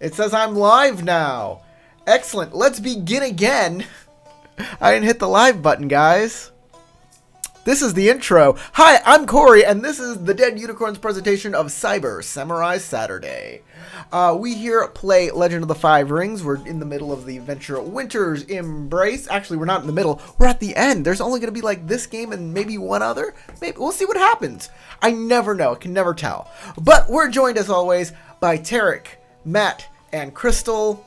It says I'm live now. Excellent. Let's begin again. I didn't hit the live button, guys. This is the intro. Hi, I'm Corey, and this is the Dead Unicorns presentation of Cyber Samurai Saturday. We here play Legend of the Five Rings. We're in the middle of the adventure Winter's Embrace. Actually, we're not in the middle. We're at the end. There's only going to be like this game and maybe one other. Maybe we'll see what happens. I never know. I can never tell. But we're joined as always by Tarek, Matt, and Crystal,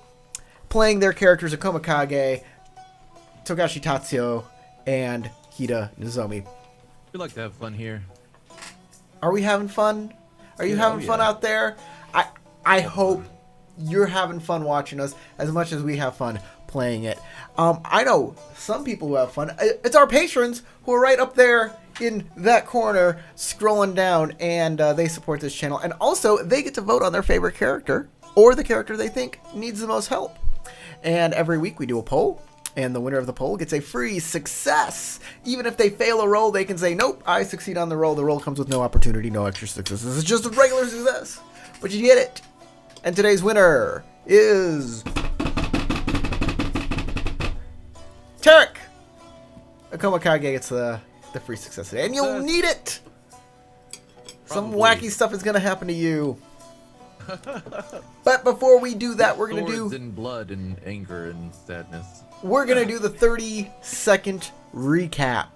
playing their characters Akuma Kage, Togashi Tatsuo, and Hida Nozomi. We like to have fun here. Are we having fun? Are you having fun out there? I hope you're having fun watching us as much as we have fun playing it. I know some people who have fun. It's our patrons who are right up there in that corner scrolling down, and they support this channel. And also, they get to vote on their favorite character or the character they think needs the most help. And every week we do a poll. And the winner of the poll gets a free success. Even if they fail a roll, they can say, nope, I succeed on the roll. The roll comes with no opportunity, no extra successes. It's just a regular success. But you get it. And today's winner is Tarek. Akuma Kage gets the free success today. And you'll need it. Some wacky stuff is going to happen to you. But before we do that, we're going to do... Swords and blood and anger and sadness. We're going to do the 30-second recap.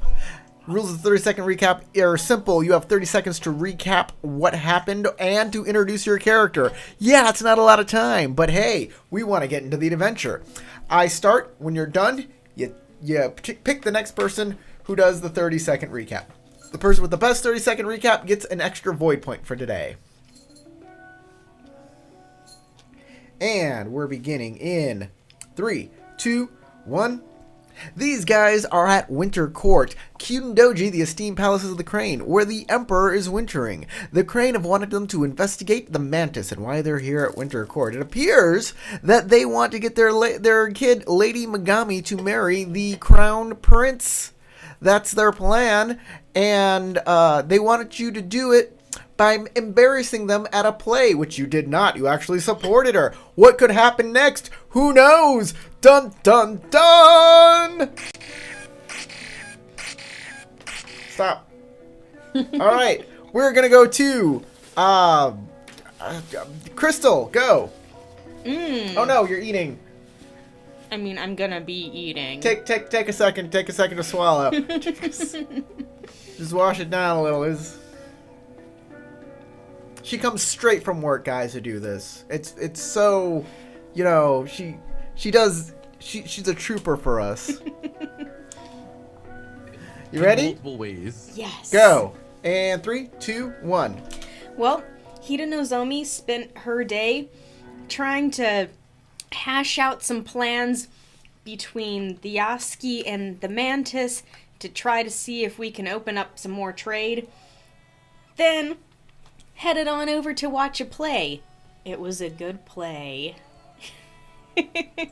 Rules of the 30-second recap are simple. You have 30 seconds to recap what happened and to introduce your character. Yeah, it's not a lot of time, but hey, we want to get into the adventure. I start. When you're done, you pick the next person who does the 30-second recap. The person with the best 30-second recap gets an extra void point for today. And we're beginning in 3, 2, 1. These guys are at Winter Court, Kyuden-doji, the esteemed palaces of the Crane, where the Emperor is wintering. The Crane have wanted them to investigate the Mantis and why they're here at Winter Court. It appears that they want to get their kid, Lady Megami, to marry the Crown Prince. That's their plan, and they wanted you to do it by embarrassing them at a play, which you did not. You actually supported her. What could happen next? Who knows? Dun, dun, dun! Stop. All right. We're going to go to Crystal. Go. Oh, no. You're eating. I mean, I'm going to be eating. Take a second. Take a second to swallow. Just wash it down a little. She comes straight from work, guys, to do this. It's so, you know, she's a trooper for us. You ready? Multiple ways. Yes. Go. And 3, 2, 1. Well, Hida Nozomi spent her day trying to hash out some plans between the Yasuki and the Mantis to try to see if we can open up some more trade. Then headed on over to watch a play. It was a good play.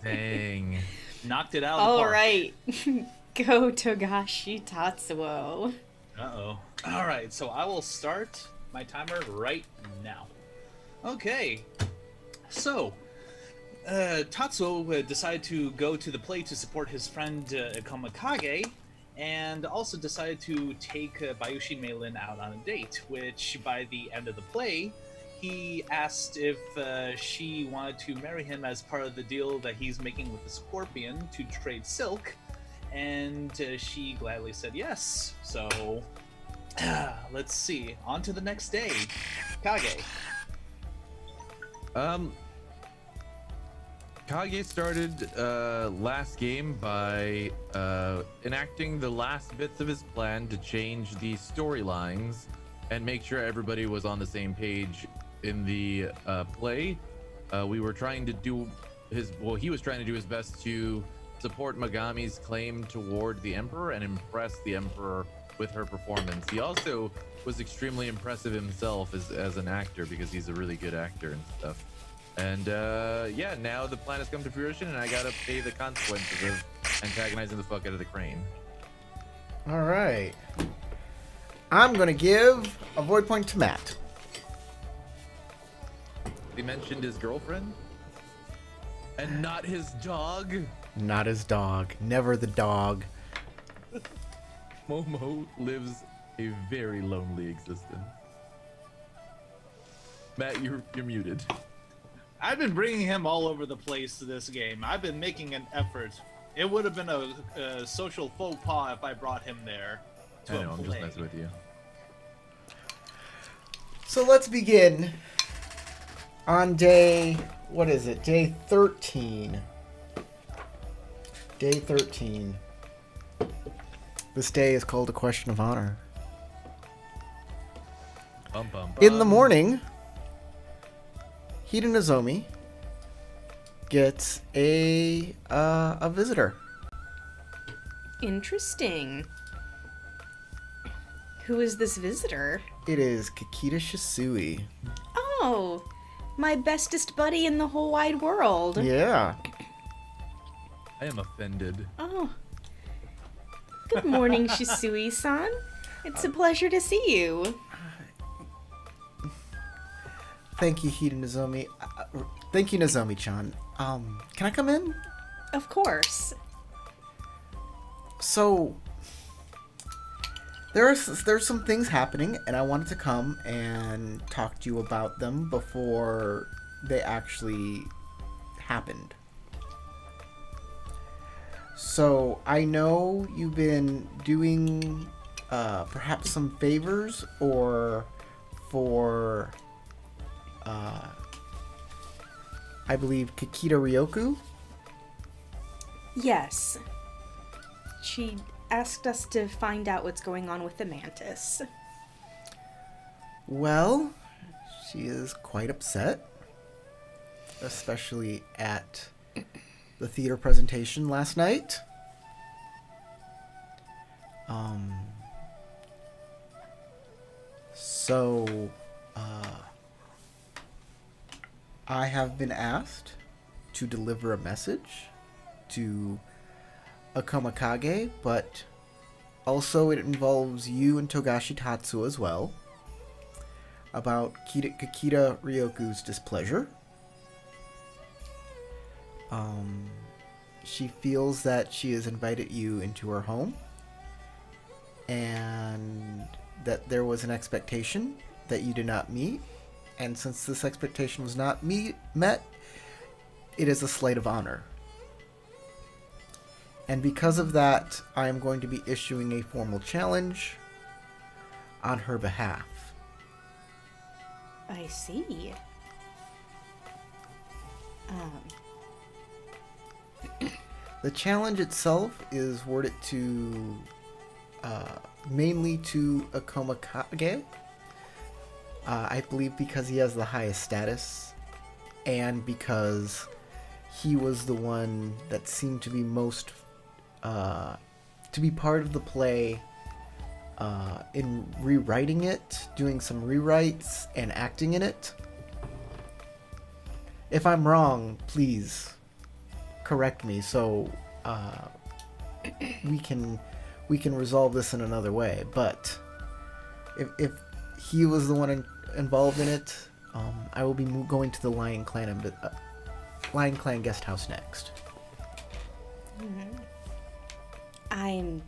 Dang. Knocked it out of the All park. right. Go Togashi Tatsuo. Uh-oh. All right, so I will start my timer right now. Okay. So, Tatsuo decided to go to the play to support his friend Akuma Kage, and also decided to take Bayushi Meilin out on a date, which by the end of the play, he asked if she wanted to marry him as part of the deal that he's making with the Scorpion to trade silk, and she gladly said yes. So, let's see. On to the next day. Kage. Kage started last game by enacting the last bits of his plan to change the storylines and make sure everybody was on the same page in the play. We were trying to do he was trying to do his best to support Megami's claim toward the Emperor and impress the Emperor with her performance. He also was extremely impressive himself as an actor because he's a really good actor and stuff. And yeah, now the plan has come to fruition, and I gotta pay the consequences of antagonizing the fuck out of the Crane. All right. I'm going to give a void point to Matt. He mentioned his girlfriend? And not his dog? Not his dog. Never the dog. Momo lives a very lonely existence. Matt, you're muted. I've been bringing him all over the place to this game. I've been making an effort. It would have been a social faux pas if I brought him there to I know, a I'm just play. messing with you. So let's begin on day, what is it? Day 13. Day 13. This day is called a question of honor. Bum, bum, In the bum. morning, Hida Nozomi gets a visitor. Interesting. Who is this visitor? It is Kikita Shisui. Oh, my bestest buddy in the whole wide world. Yeah. I am offended. Oh. Good morning, Shisui-san. It's a pleasure to see you. Thank you, Hida Nozomi. Thank you, Nozomi-chan. Can I come in? Of course. So, there's some things happening, and I wanted to come and talk to you about them before they actually happened. So, I know you've been doing perhaps some favors or for I believe Kikita Ryoku. Yes. She asked us to find out what's going on with the mantis. Well, she is quite upset, especially at the theater presentation last night. So, I have been asked to deliver a message to Akuma Kage, but also it involves you and Togashi Tatsuo as well, about Kikita Ryoku's displeasure. She feels that she has invited you into her home, and that there was an expectation that you did not meet, and since this expectation was not met, it is a slight of honor. And because of that, I am going to be issuing a formal challenge on her behalf. I see. The challenge itself is worded to mainly to Akuma Kage. I believe because he has the highest status, and because he was the one that seemed to be most to be part of the play in rewriting it, doing some rewrites, and acting in it. If I'm wrong, please correct me so we can resolve this in another way. But if he was the one involved in it, I will be going to the Lion Clan guest house next. I'm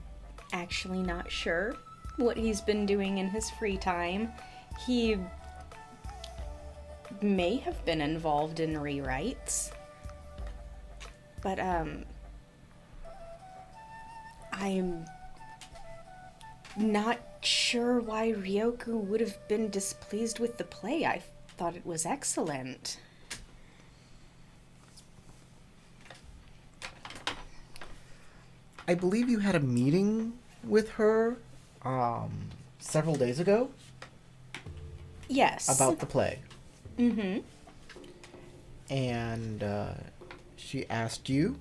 actually not sure what he's been doing in his free time. He may have been involved in rewrites, but I'm not sure why Ryoku would have been displeased with the play. I thought it was excellent. I believe you had a meeting with her several days ago Yes. about the play. Mm-hmm. And she asked you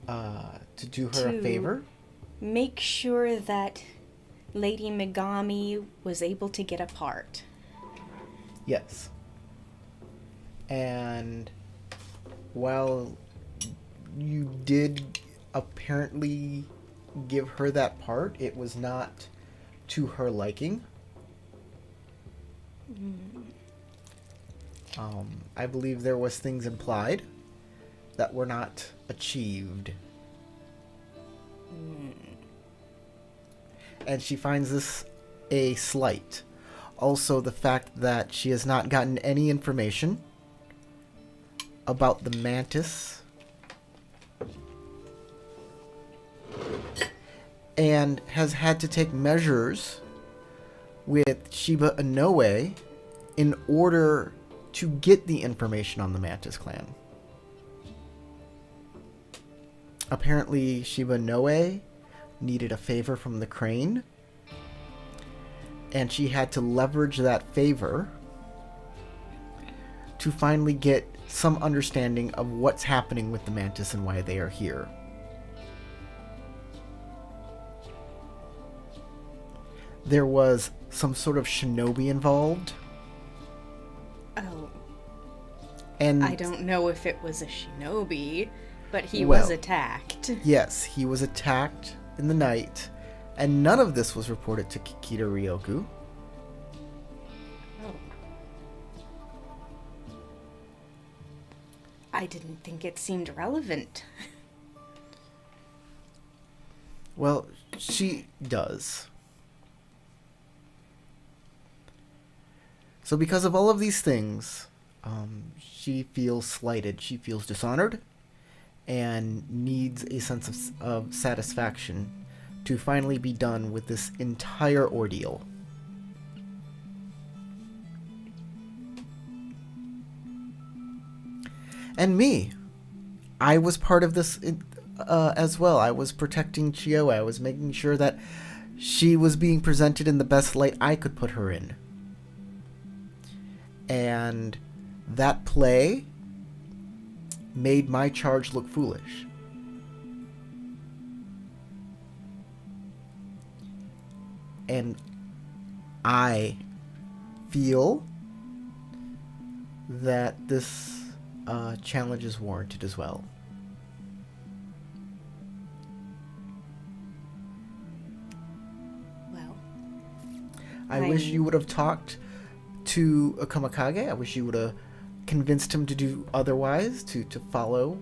to do her a To- favor. Make sure that Lady Megami was able to get a part. Yes. And while you did apparently give her that part, it was not to her liking. I believe there was things implied that were not achieved. And she finds this a slight. Also, the fact that she has not gotten any information about the mantis and has had to take measures with Shiba Inoue in order to get the information on the Mantis clan. Apparently, Shiba Inoue needed a favor from the Crane, and she had to leverage that favor to finally get some understanding of what's happening with the Mantis and why they are here. There was some sort of shinobi involved. Oh, And I don't know if it was a shinobi, but he Well, was attacked. yes, he was attacked in the night, and none of this was reported to Kikita Ryoku. Oh. I didn't think it seemed relevant. Well, she does. So because of all of these things, she feels slighted, she feels dishonored, and needs a sense of satisfaction to finally be done with this entire ordeal. And me, I was part of this as well. I was protecting Chio. I was making sure that she was being presented in the best light I could put her in. And that play made my charge look foolish. And I feel that this challenge is warranted as well. Well, I wish you would have talked to Akamikage. I wish you would have convinced him to do otherwise, to follow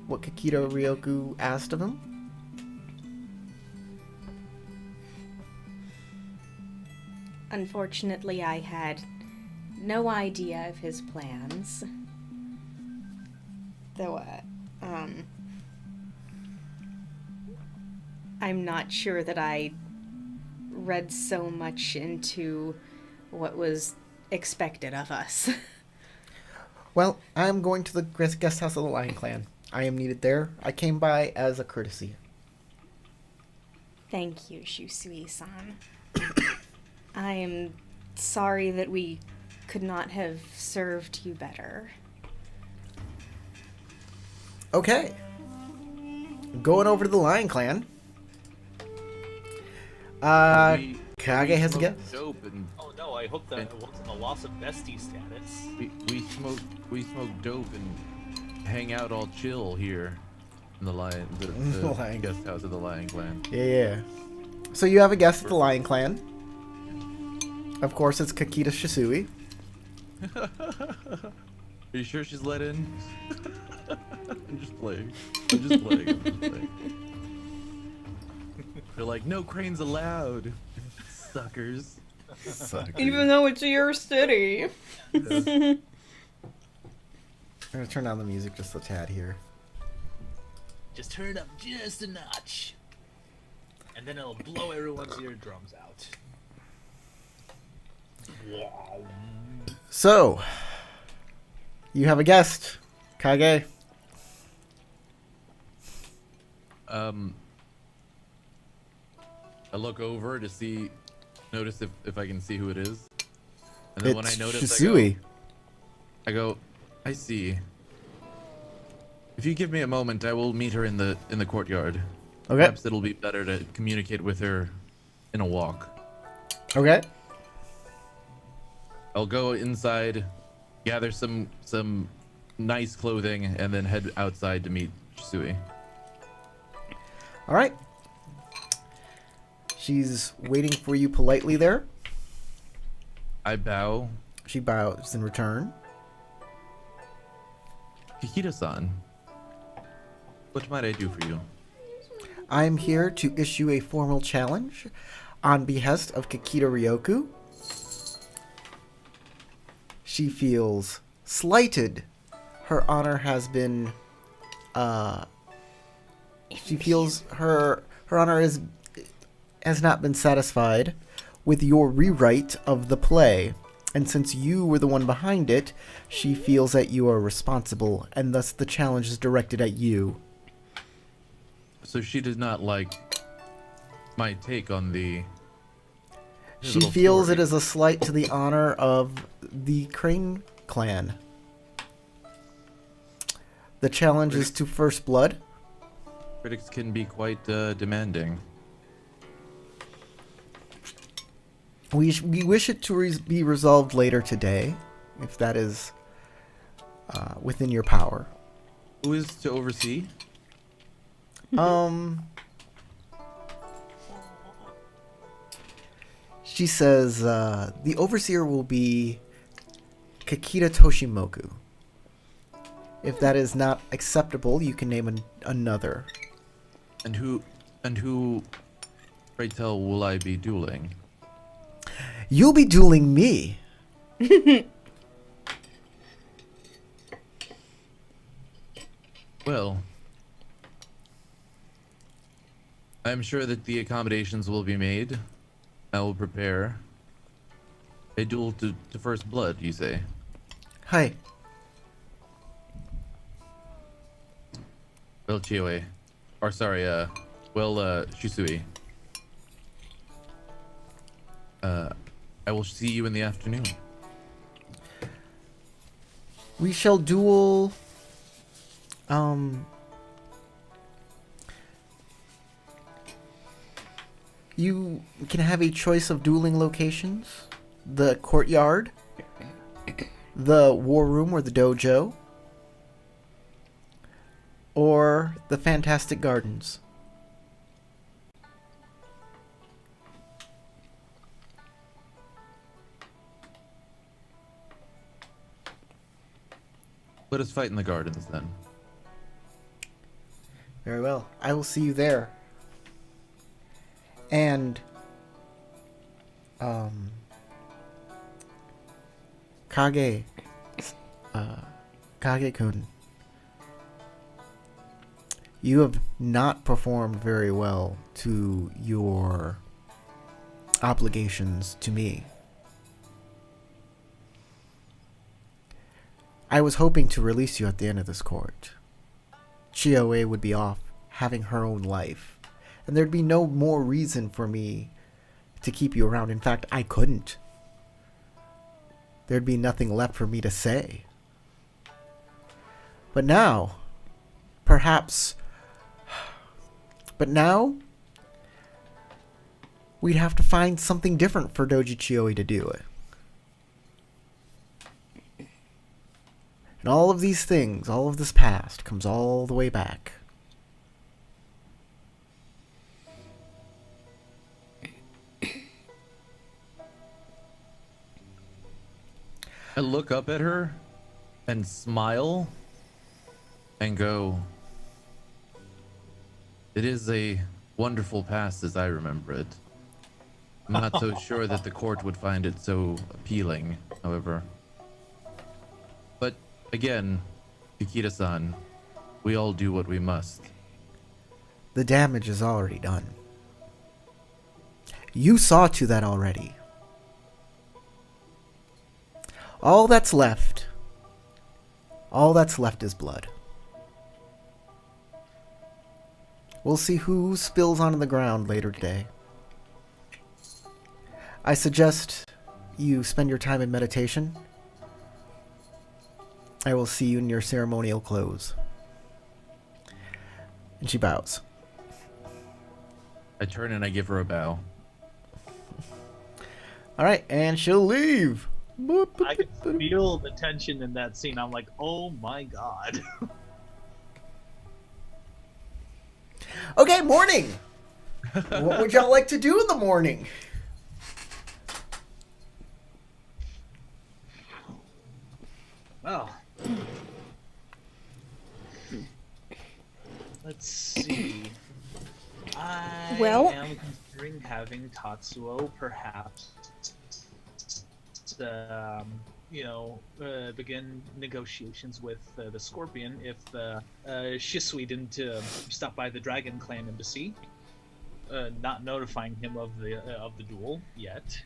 what Kikita Ryoku asked of him. unfortunately, I had no idea of his plans. Though, I'm not sure that I read so much into what was expected of us. Well, I'm going to the guest house of the Lion Clan. I am needed there. I came by as a courtesy. Thank you, Shusui-san. I am sorry that we could not have served you better. Okay. Going over to the Lion Clan. We Kage has a smoked guess. Dope and Oh no, I hope that it wasn't a loss of bestie status. we smoke dope and hang out all chill here in the The Lion- guest house of the Lion Clan. Yeah. So you have a guest at the Lion Clan. Of course, it's Kakita Shisui. Are you sure she's let in? I'm just playing. I'm just playing. They're like, no cranes allowed, suckers. Even though it's your city. I'm gonna turn down the music just a tad here. Just turn it up just a notch. And then it'll blow everyone's eardrums out. Wow. So, you have a guest, Kage. I look over to notice if I can see who it is. And then when I It's notice, Shisui. I go, I see. If you give me a moment, I will meet her in the courtyard. Okay. Perhaps it'll be better to communicate with her in a walk. Okay. I'll go inside, gather some nice clothing, and then head outside to meet Shisui. All right. She's waiting for you politely there. I bow. She bows in return. Kikita-san, what might I do for you? I'm here to issue a formal challenge on behest of Kikita Ryoku. She feels slighted. Her honor has been, she feels her honor has not been satisfied with your rewrite of the play. And since you were the one behind it, she feels that you are responsible, and thus the challenge is directed at you. So she did not like my take on the. She feels it is a slight to the honor of the Crane clan. The challenge is to first blood. Critics can be quite demanding. We wish it to be resolved later today, if that is within your power. Who is to oversee? She says the overseer will be Kikita Toshimoku. If that is not acceptable, you can name another. And who, pray tell, will I be dueling? You'll be dueling me. Well, I'm sure that the accommodations will be made. I will prepare a duel to first blood, you say? Hi. Well, Chioe. Or sorry, Shisui. I will see you in the afternoon. We shall duel. You can have a choice of dueling locations: the courtyard, the war room or the dojo, or the Fantastic Gardens. Let us fight in the gardens then. Very well. I will see you there. And Kage-kun, you have not performed very well to your obligations to me. I was hoping to release you at the end of this court. Chioe would be off having her own life, and there'd be no more reason for me to keep you around. In fact, I couldn't. There'd be nothing left for me to say. But now, we'd have to find something different for Doji Chioe to do it. And all of these things, all of this past, comes all the way back. I look up at her and smile and go, it is a wonderful past as I remember it. I'm not so sure that the court would find it so appealing, however. But again, Kikita-san, we all do what we must. The damage is already done. You saw to that already. All that's left is blood. We'll see who spills onto the ground later today. I suggest you spend your time in meditation. I will see you in your ceremonial clothes. And she bows. I turn and I give her a bow. Alright, and she'll leave. I could feel the tension in that scene. I'm like, oh my god. Okay, morning! What would y'all like to do in the morning? Well, Let's see. I Well- am considering having Tatsuo perhaps, begin negotiations with the Scorpion if Shisui didn't stop by the Dragon Clan embassy, not notifying him of the duel yet.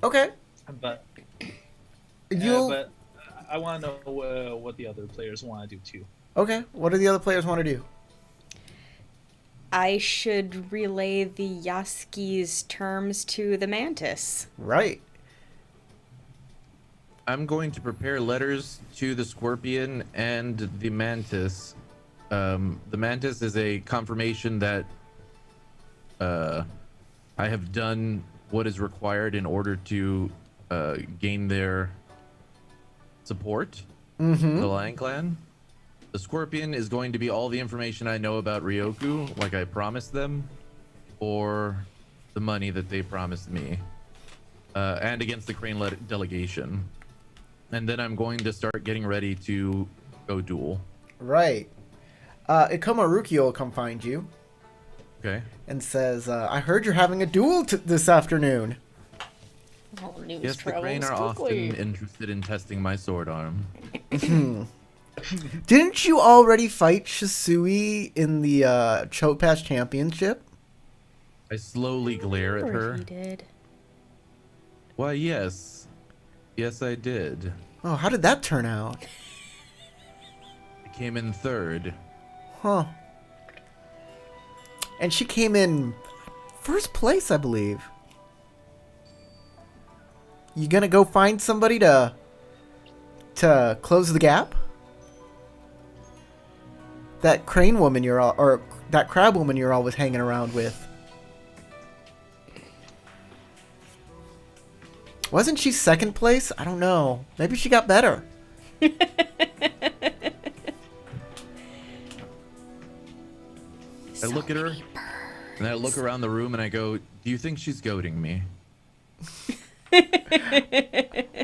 Okay. But You but I want to know what the other players want to do too. okay? What do the other players want to do? I should relay the Yasuki's terms to the Mantis. Right. I'm going to prepare letters to the Scorpion and the Mantis. The Mantis is a confirmation that I have done what is required in order to gain their support, Mm-hmm. the Lion Clan. The Scorpion is going to be all the information I know about Ryoku, like I promised them, or the money that they promised me, and against the Crane delegation. And then I'm going to start getting ready to go duel. Right. Ikoma Rukio will come find you Okay. and says, "I heard you're having a duel this afternoon." All news Yes, the Crane are often interested in testing my sword arm. Didn't you already fight Shisui in the Choke Pass Championship? I slowly glare at her. He did. Why, yes. Yes, I did. Oh, how did that turn out? I came in third. Huh. And she came in first place, I believe. You gonna go find somebody to close the gap? That crane woman or that crab woman you're always hanging around with. Wasn't she second place? I don't know. Maybe she got better. I look at her, and I look around the room, and I go, do you think she's goading me?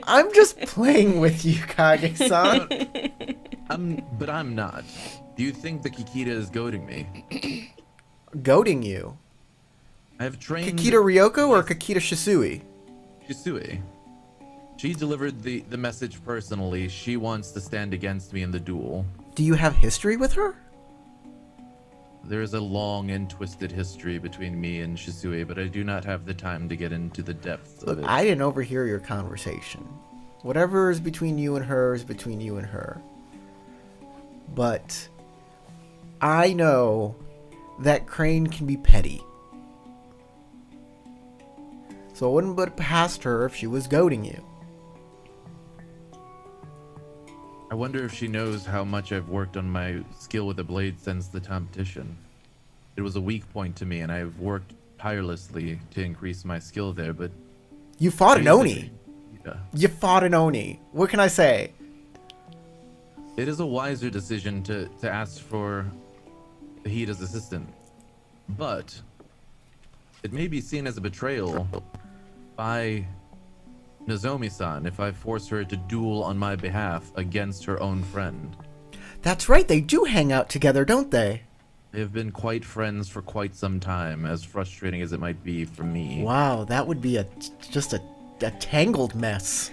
I'm just playing with you, Kage-san. But I'm not. Do you think the Kikita is goading me? Goading you. I have trained Kikita Ryoko or Kikita Shisui? Shisui. She delivered the message personally. She wants to stand against me in the duel. Do you have history with her? There is a long and twisted history between me and Shisui, but I do not have the time to get into the depths of Look, it. I didn't overhear your conversation. Whatever is between you and her is between you and her. But I know that Crane can be petty. So I wouldn't put it past her if she was goading you. I wonder if she knows how much I've worked on my skill with the blade since the competition. It was a weak point to me, and I've worked tirelessly to increase my skill there, but... You fought an Oni. Yeah. You fought an Oni. What can I say? It is a wiser decision to ask for Hida's assistant, but it may be seen as a betrayal by Nozomi-san if I force her to duel on my behalf against her own friend. That's right, they do hang out together, don't they? They have been quite friends for quite some time, as frustrating as it might be for me. Wow, that would be just a tangled mess.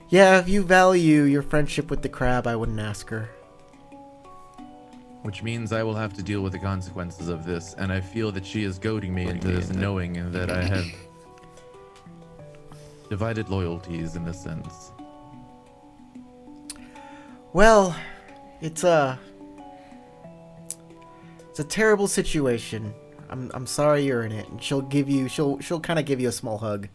Yeah, if you value your friendship with the crab, I wouldn't ask her. Which means I will have to deal with the consequences of this, and I feel that she is goading me into this, knowing that I have divided loyalties in this sense. Well, it's a terrible situation. I'm sorry you're in it, and she'll kind of give you a small hug.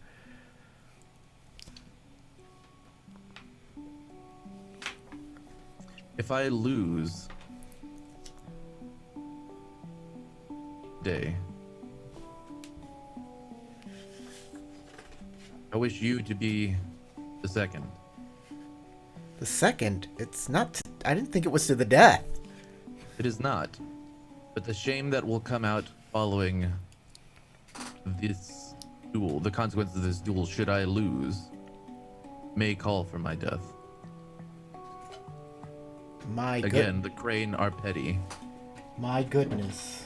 If I lose day, I wish you to be the second. The second, it's not. I didn't think it was to the death. It is not. But the shame that will come out following this duel, the consequences of this duel, should I lose, may call for my death. Again, the crane are petty. My goodness.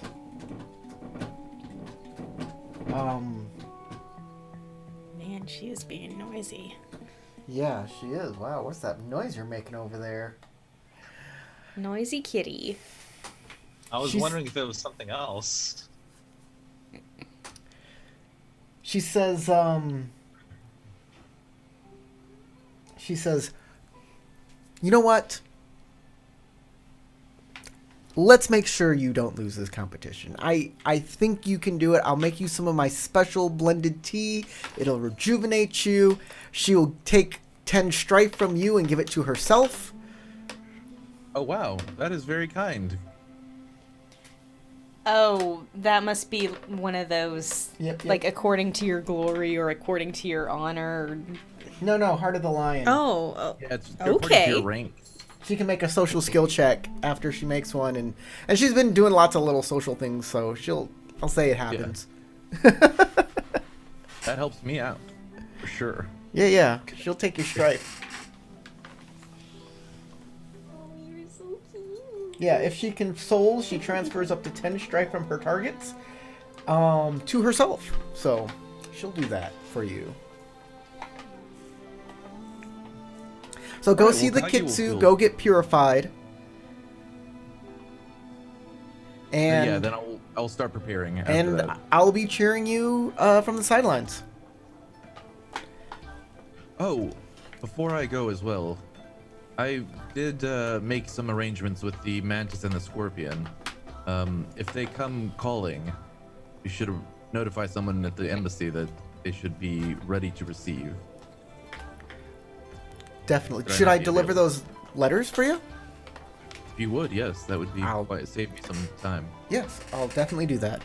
Man, she is being noisy. Yeah, she is. Wow, what's that noise you're making over there? Noisy kitty. I was She's- wondering if it was something else. She says, you know what? Let's make sure you don't lose this competition. I think you can do it. I'll make you some of my special blended tea. It'll rejuvenate you. She'll take 10 strife from you and give it to herself. Oh wow, that is very kind. Oh, that must be one of those, Yep. like, according to your glory or according to your honor. No, Heart of the Lion. Oh, Yeah, it's Okay. according to your rank. She can make a social skill check after she makes one, and she's been doing lots of little social things, so I'll say it happens. That helps me out, for sure. Yeah. She'll take your strife. you're so cute. Yeah, if she consoles, she transfers up to 10 strife from her targets to herself. So she'll do that for you. So go Alright, see well, the Kage will Kitsu, feel- go get purified. And Yeah, then I'll start preparing after and that. I'll be cheering you from the sidelines. Oh, before I go as well, I did make some arrangements with the Mantis and the Scorpion. If they come calling, you should notify someone at the embassy that they should be ready to receive. Definitely. Should I Should not I be deliver available? those letters for you? If you would, yes, that would be I'll- quite save me some time. Yes, I'll definitely do that.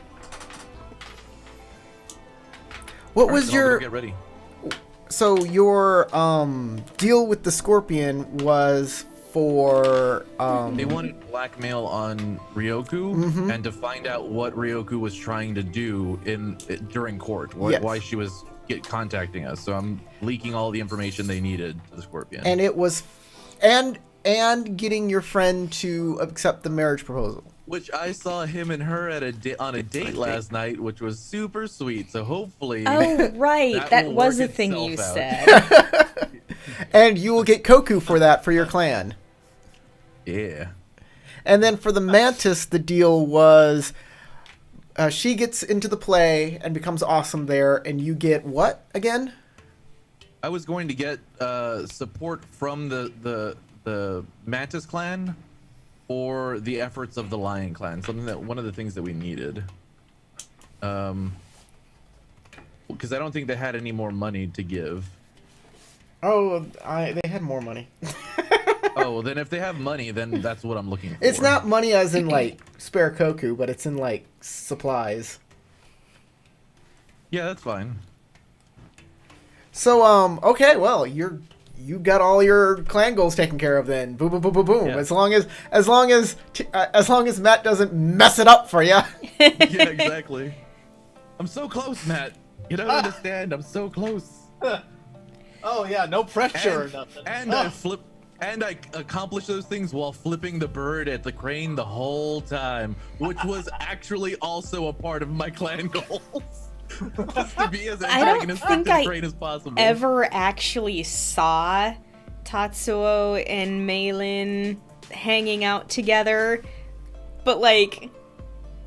What Alright, was then I'll go your get ready? so your deal with the Scorpion was for They wanted blackmail on Ryoku Mhm. and to find out what Ryoku was trying to do during court, Yes. why she was contacting us. So I'm leaking all the information they needed to the Scorpion. and it was and getting your friend to accept the marriage proposal. Which I saw him and her at on a date last night, which was super sweet. So hopefully, Oh, right. That That will was work a thing you itself said. And you will get Koku for that for your clan. yeah. And then for the Mantis, the deal was she gets into the play and becomes awesome there, and you get what again? I was going to get support from the Mantis clan or the efforts of the Lion clan. One of the things that we needed. Because I don't think they had any more money to give. Oh, they had more money. Oh, well, then if they have money, then that's what I'm looking for. It's not money as in like spare Koku, but it's in like supplies. Yeah, that's fine. So okay, well you got all your clan goals taken care of then. Boom boom boom boom boom. Yeah. As long as Matt doesn't mess it up for you. Yeah, exactly. I'm so close, Matt. You don't understand. I'm so close. Oh yeah, no pressure or And, nothing. and I accomplished those things while flipping the bird at the crane the whole time, which was actually also a part of my clan goals. Just to be as I don't antagonistic think to the I crane as possible. Ever actually saw Tatsuo and Meilin hanging out together, but like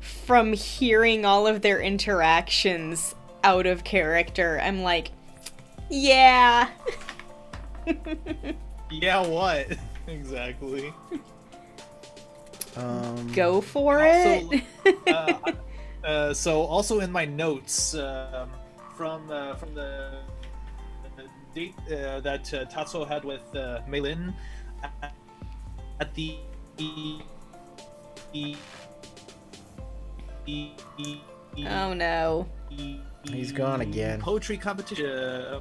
from hearing all of their interactions out of character, I'm like, yeah. Yeah, what? Exactly. Go for Also, it. So also in my notes from the date that Tatsuo had with Meilin at the Oh no. He's gone again. Poetry competition.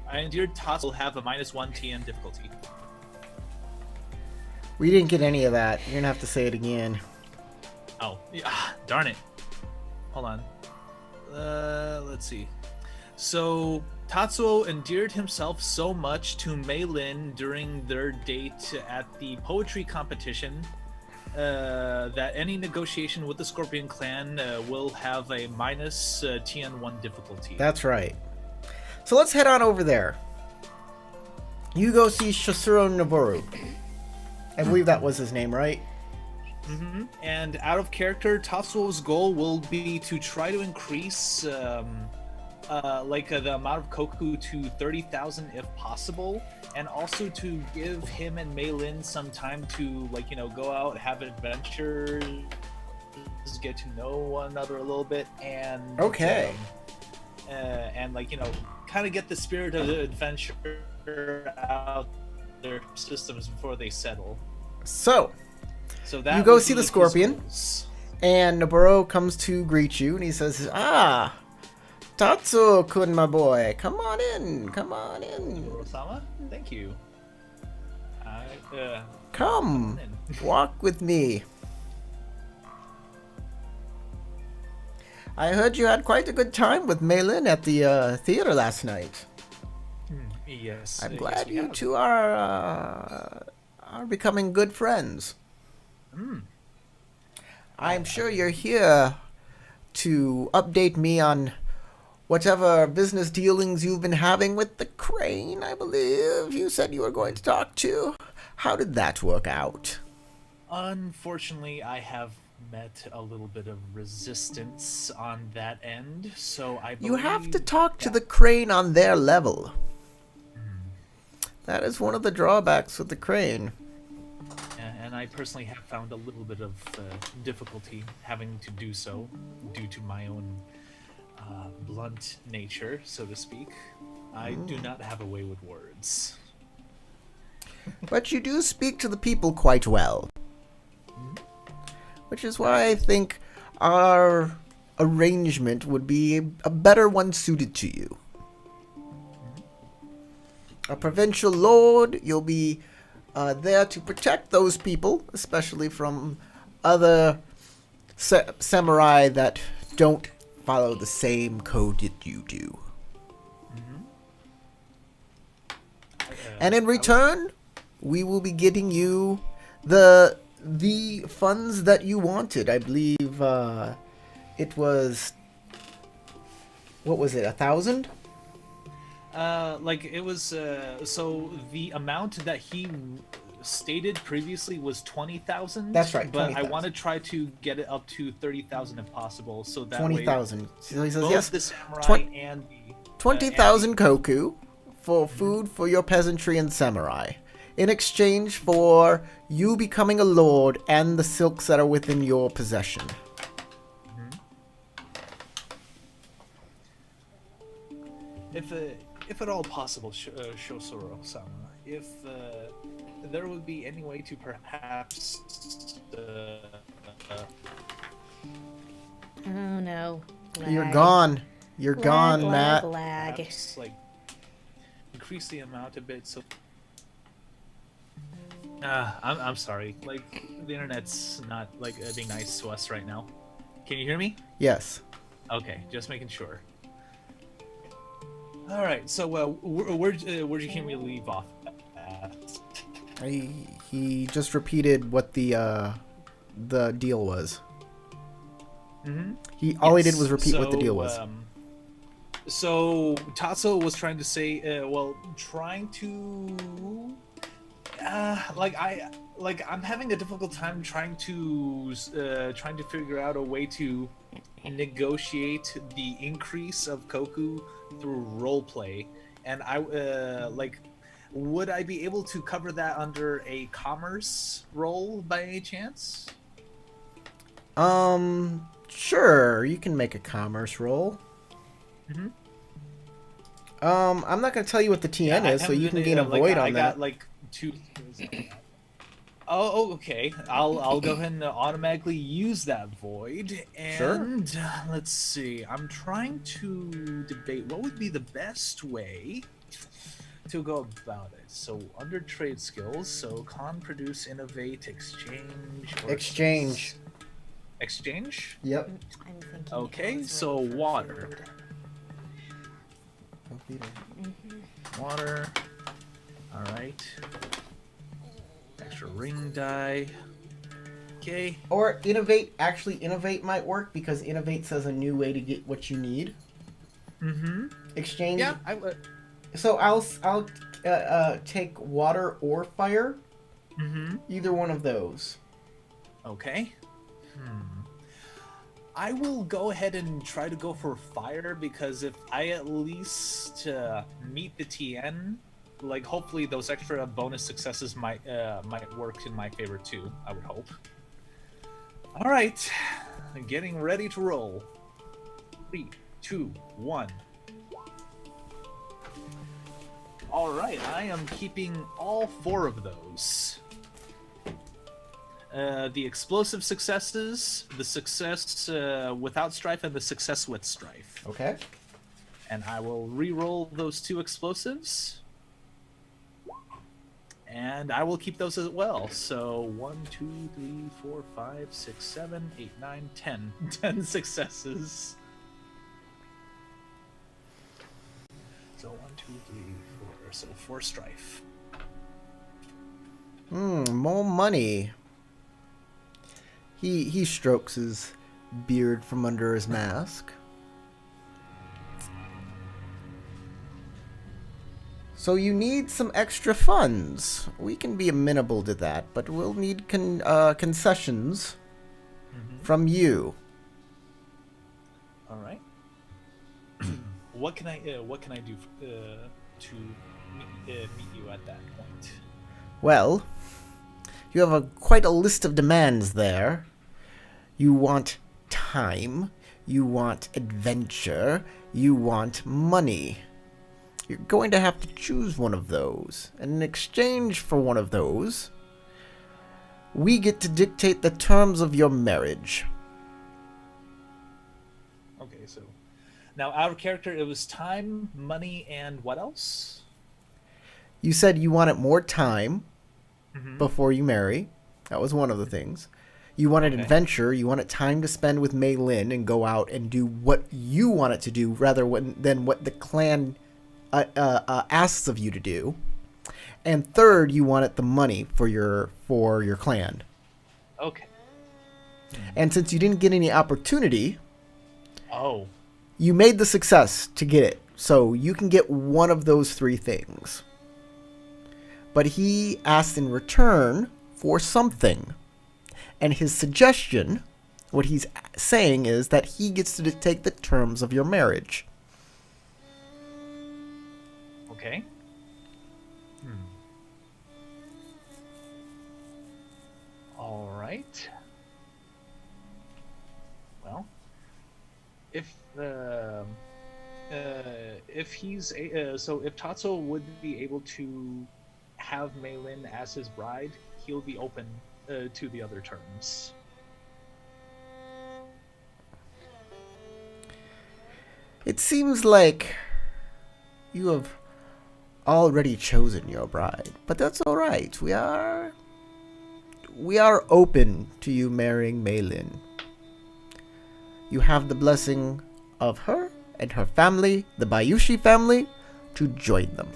I endured Tatsuo will have a -1 TN difficulty. We didn't get any of that. You're gonna have to say it again. Oh, yeah, darn it. Hold on. Let's see. So, Tatsuo endeared himself so much to Mei Lin during their date at the poetry competition that any negotiation with the Scorpion Clan will have a minus TN1 difficulty. That's right. So let's head on over there. You go see Shosuro Noboru. I believe that was his name, right? Mm-hmm. And out of character, Tatsuo's goal will be to try to increase the amount of Koku to 30,000 if possible, and also to give him and Mei Lin some time to go out, have adventures, get to know one another a little bit, and kind of get the spirit of the adventure out their systems before they settle. So that you go would see be the his Scorpion, goals. and Noboru comes to greet you, and he says, Tatsuo-kun, my boy, come on in. Osama, thank you. Come, walk with me. I heard you had quite a good time with Mei Lin at the theater last night. Yes. I'm yes, glad we you have. two are becoming good friends. I'm sure you're here to update me on whatever business dealings you've been having with the Crane, I believe you said you were going to talk to. How did that work out? Unfortunately, I have met a little bit of resistance on that end, so I believe... You have to talk to the Crane on their level. That is one of the drawbacks with the Crane. And I personally have found a little bit of difficulty having to do so due to my own blunt nature, so to speak. I do not have a way with words. But you do speak to the people quite well. Which is why I think our arrangement would be a better one suited to you. A provincial lord, you'll be there to protect those people, especially from other samurai that don't follow the same code that you do. And in return, we will be getting you the funds that you wanted. I believe it was, what was it, 1,000? It was so the amount that he stated previously was 20,000. That's right, But 20,000. I want to try to get it up to 30,000 if possible, so that 20,000. So he says both yes. the samurai 20 and the 20,000 koku for food for your peasantry and samurai, in exchange for you becoming a lord and the silks that are within your possession. If at all possible, Shosuro-sama, if there would be any way to perhaps Oh no. You're Lag. gone. You're Lag, gone, lag, Matt. lag. perhaps, increase the amount a bit, so I'm sorry, the internet's not being nice to us right now. Can you hear me? Yes. Okay, just making sure. All right, so where'd you hear me leave off at? He just repeated what the deal was. Mm-hmm. All he did was repeat what the deal was. So Tatsuo was trying to say, trying to, I'm having a difficult time trying to figure out a way to negotiate the increase of Koku through roleplay, and would I be able to cover that under a commerce role by any chance? Sure, you can make a commerce roll. Mm-hmm. I'm not going to tell you what the TN is, so you can gain a void on that. I got two. Oh, okay. I'll go ahead and automatically use that void. And let's see. I'm trying to debate what would be the best way to go about it. So under trade skills, so con, produce, innovate, exchange. Exchange. Exchange? Yep. I'm thinking Okay, it was so ready for water. food. Water. All right. Extra ring die. Okay. Or innovate. Actually, innovate might work because innovate says a new way to get what you need. Mm-hmm. Exchange. Yeah. So I'll take water or fire. Mm-hmm. Either one of those. Okay. I will go ahead and try to go for fire because if I at least meet the TN, like hopefully those extra bonus successes might work in my favor too. I would hope. All right, getting ready to roll. 3, 2, 1. All right, I am keeping all 4 of those. The explosive successes, the success without strife, and the success with strife. Okay. And I will re-roll those 2 explosives. And I will keep those as well. So 1, 2, 3, 4, 5, 6, 7, 8, 9, 10. 10 successes. So 1, 2, 3, 4. So 4 strife. More money. He strokes his beard from under his mask. So you need some extra funds. We can be amenable to that, but we'll need concessions from you. All right. What can I do to meet you at that point? Well, you have quite a list of demands there. You want time, you want adventure, you want money. You're going to have to choose one of those. And in exchange for one of those, we get to dictate the terms of your marriage. Okay, so now our character, it was time, money, and what else? You said you wanted more time before you marry. That was one of the things. You wanted adventure. You wanted time to spend with Mei Lin and go out and do what you wanted to do rather than what the clan asks of you to do. And third, you wanted the money for your clan. Okay. And since you didn't get any opportunity, you made the success to get it. So you can get one of those 3 things. But he asked in return for something. And his suggestion, what he's saying is that he gets to dictate the terms of your marriage. Okay. All right. Well, if Tatsuo would be able to have Mei Lin as his bride, he'll be open to the other terms. It seems like you have already chosen your bride, but that's all right. We are open to you marrying Mei Lin. You have the blessing of her and her family, the Bayushi family, to join them.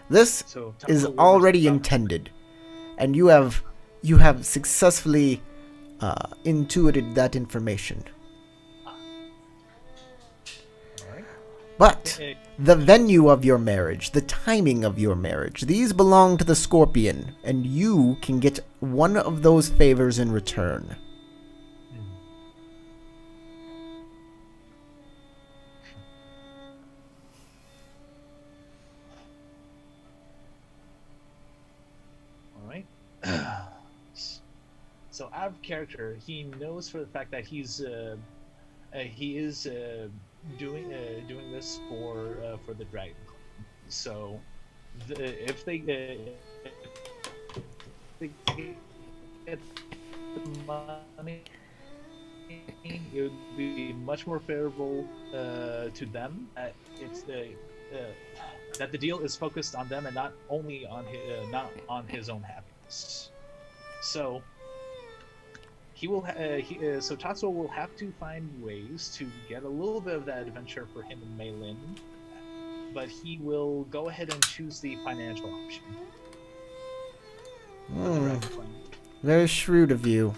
This is already intended, and you have successfully intuited that information. But the venue of your marriage, the timing of your marriage, these belong to the Scorpion, and you can get one of those favors in return. So our character, he knows for the fact that he is doing this for the Dragon Clan. So if they get the money, it would be much more favorable to them. That the deal is focused on them and not only on his own happiness. So he will. So Tatsuo will have to find ways to get a little bit of that adventure for him and Meilin, but he will go ahead and choose the financial option. Very shrewd of you.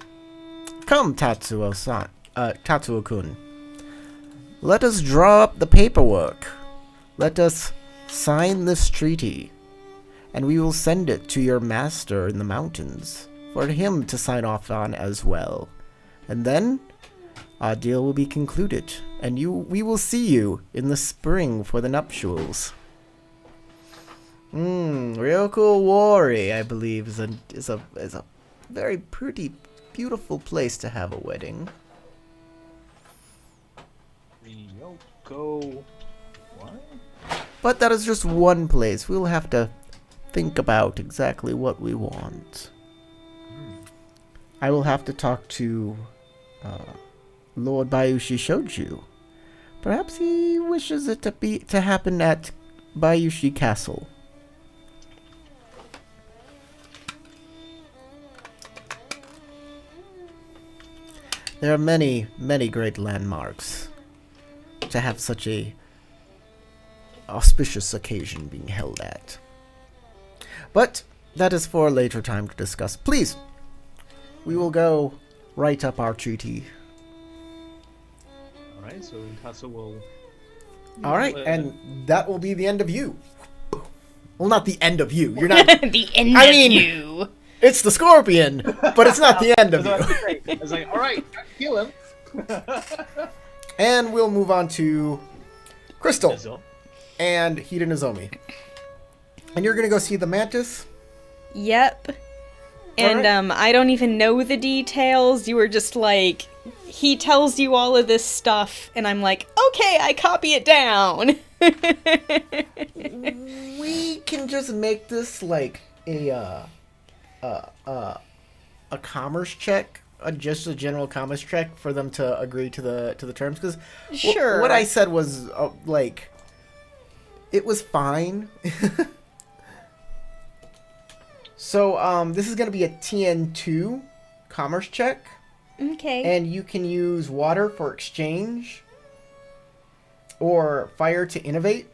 Come, Tatsuo-san. Tatsuo-kun. Let us draw up the paperwork. Let us sign this treaty. And we will send it to your master in the mountains for him to sign off on as well. And then our deal will be concluded, and we will see you in the spring for the nuptials. Ryoko Wari, I believe, is a very pretty, beautiful place to have a wedding. Ryoko, what? But that is just one place. We'll have to think about exactly what we want. I will have to talk to Lord Bayushi Shoju. Perhaps he wishes it to happen at Bayushi Castle. There are many, many great landmarks to have such a auspicious occasion being held at. But that is for a later time to discuss. Please, we will go write up our treaty. Alright, so Tatsuo will... Alright, and that will be the end of you. Well, not the end of you. You're not... The end of you. It's the Scorpion, but it's not the end of you. I was like, alright, kill him. And we'll move on to Crystal Nezuo. and Hida Nozomi. And you're going to go see the Mantis? Yep. And Alright. I don't even know the details. You were just like, he tells you all of this stuff, and I'm like, okay, I copy it down. We can just make this like a commerce check, just a general commerce check for them to agree to the terms. Because Sure. what I said was like, it was fine. So this is gonna be a TN2 commerce check, Okay. and you can use water for exchange or fire to innovate.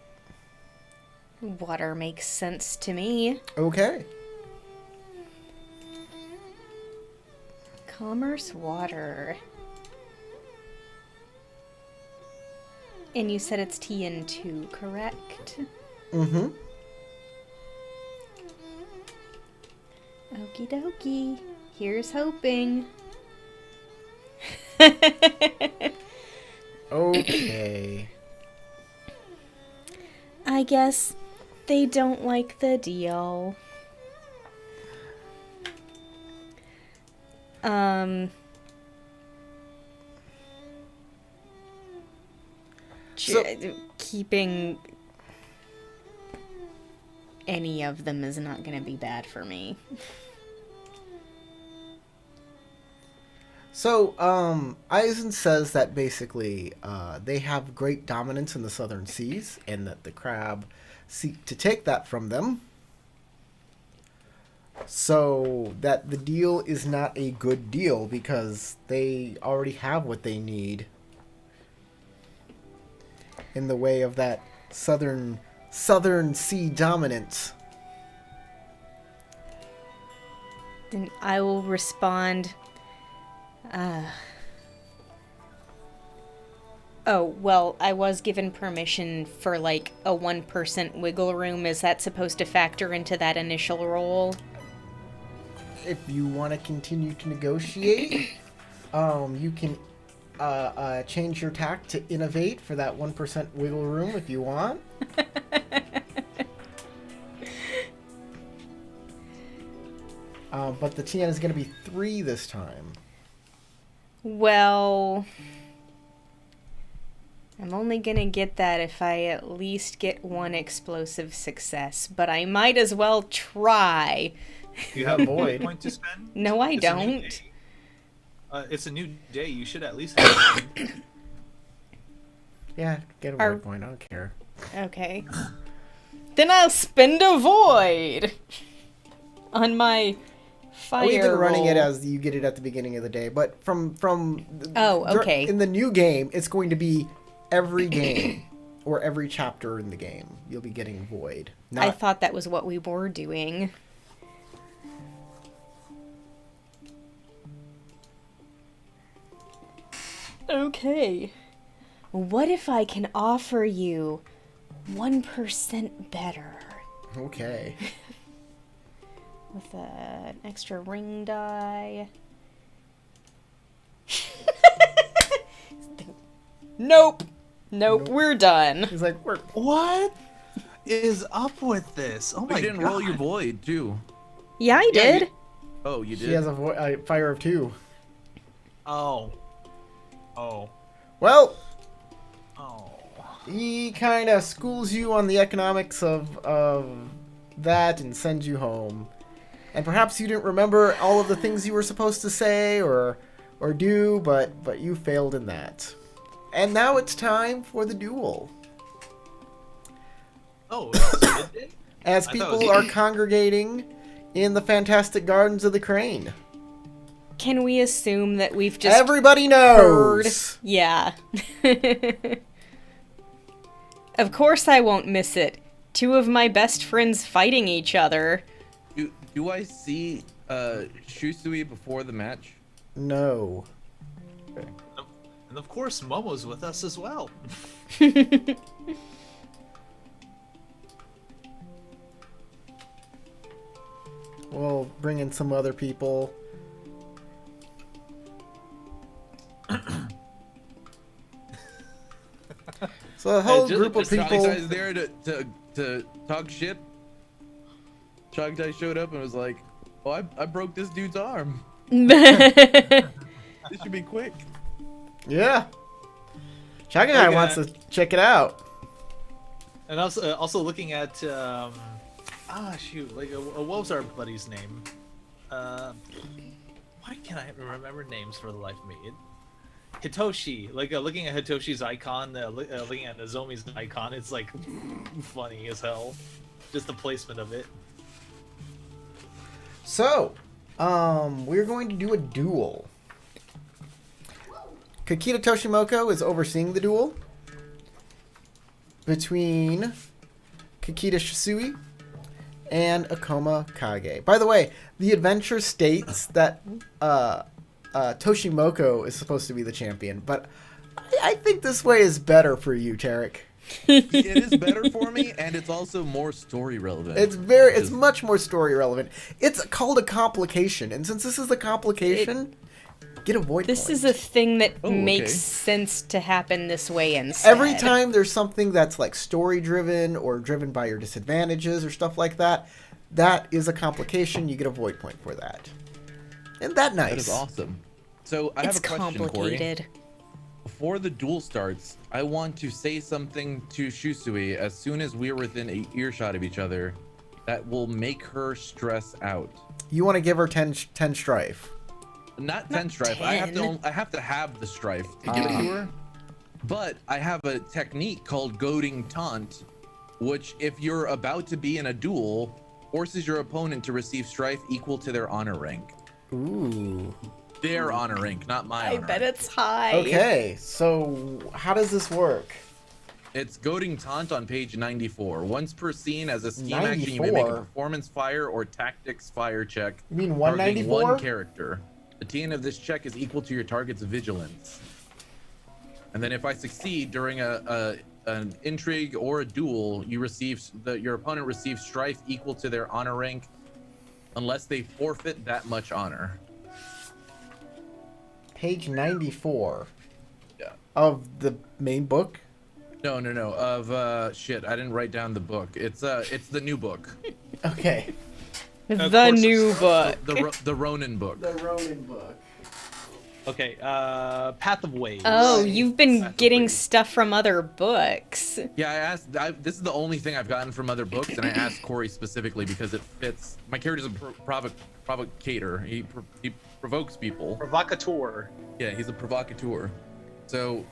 Water makes sense to me. Okay. Commerce water. And you said it's TN2, correct? Mm-hmm. Okie dokie. Here's hoping. Okay. I guess they don't like the deal. So- Keeping any of them is not going to be bad for me. So, Aizen says that basically they have great dominance in the southern seas, and that the crab seek to take that from them. So that the deal is not a good deal because they already have what they need in the way of that southern sea dominance. Then I will respond. Oh, well, I was given permission for like a 1% wiggle room. Is that supposed to factor into that initial roll? If you want to continue to negotiate, you can change your tack to innovate for that 1% wiggle room if you want. But the TN is going to be 3 this time. Well, I'm only gonna get that if I at least get 1 explosive success, but I might as well try. You have a Void. point to spend? No, I It's a new don't. day. It's a new day. You should at least have one. Yeah, get a Are- void point. I don't care. Okay. Then I'll spend a void on my Fire We've been running it roll. as you get it at the beginning of the day, but from Oh, okay. in the new game, it's going to be every game or every chapter in the game. You'll be getting void. Not, I thought that was what we were doing. Okay. What if I can offer you 1% better okay. with an extra ring die? Nope. Nope, we're done. He's like, we're What is up with this? Oh You my didn't god. roll your void too. Yeah, I Yeah, did. Oh, you did. She has a fire of 2. Oh. Oh. Well, Oh. he kind of schools you on the economics of that and sends you home. And perhaps you didn't remember all of the things you were supposed to say or do, but you failed in that. And now it's time for the duel. Oh, so it did? As I thought it people was- are congregating in the fantastic gardens of the Crane. Can we assume that we've just Everybody heard? knows. Yeah. Of course I won't miss it. 2 of my best friends fighting each other. Do I see Shusui before the match? No. And of course, Momo's with us as well. We'll bring in some other people. So a whole just- group of just people. Chagdai's there to talk shit. Chagdai showed up and was like, "Oh, I broke this dude's arm. This should be quick." Yeah. Chagadai Okay. wants to check it out. And also looking at shoot, like what was our buddy's name? Why can't I remember names for the life of me? Hitoshi, like looking at Hitoshi's icon, looking at Nozomi's icon, it's like funny as hell. Just the placement of it. So, we're going to do a duel. Kakita Toshimoko is overseeing the duel between Kakita Shisui and Akoma Kage. By the way, the adventure states that Toshimoko is supposed to be the champion, but I think this way is better for you, Tarek. It is better for me, and it's also more story relevant. It's much more story relevant. It's called a complication, and since this is a complication, get a void This point. is a thing that Oh, makes okay. sense to happen this way instead. Every time there's something that's like story driven or driven by your disadvantages or stuff like that, that is a complication. You get a void point for that. Isn't that nice? That is awesome. So I have It's a question, Corey. complicated. Before the duel starts, I want to say something to Shusui as soon as we're within a earshot of each other that will make her stress out. You want to give her 10 strife. Not 10 strife. I have 10. to have the strife to give it to her. But I have a technique called goading taunt, which if you're about to be in a duel, forces your opponent to receive strife equal to their honor rank. Ooh. Their honor rank, not my I honor bet rank. it's high. Okay, so how does this work? It's goading taunt on page 94. Once per scene as a scheme action, you may make a 94? performance fire or tactics fire check. You mean targeting 194? one character. The TN of this check is equal to your target's vigilance. And then if I succeed during an intrigue or a duel, your opponent receives strife equal to their honor rank, unless they forfeit that much honor. Page 94 Yeah. of the main book? No. Of shit, I didn't write down the book. It's the new book, Okay. The course new it's- book. the Ronin book. The Ronin book. Okay, Path of Waves. Oh, you've been That's getting weird. stuff from other books. Yeah, this is the only thing I've gotten from other books, and I asked Corey specifically because it fits. My character's a provocateur. He provokes people. Provocateur. Yeah, he's a provocateur. So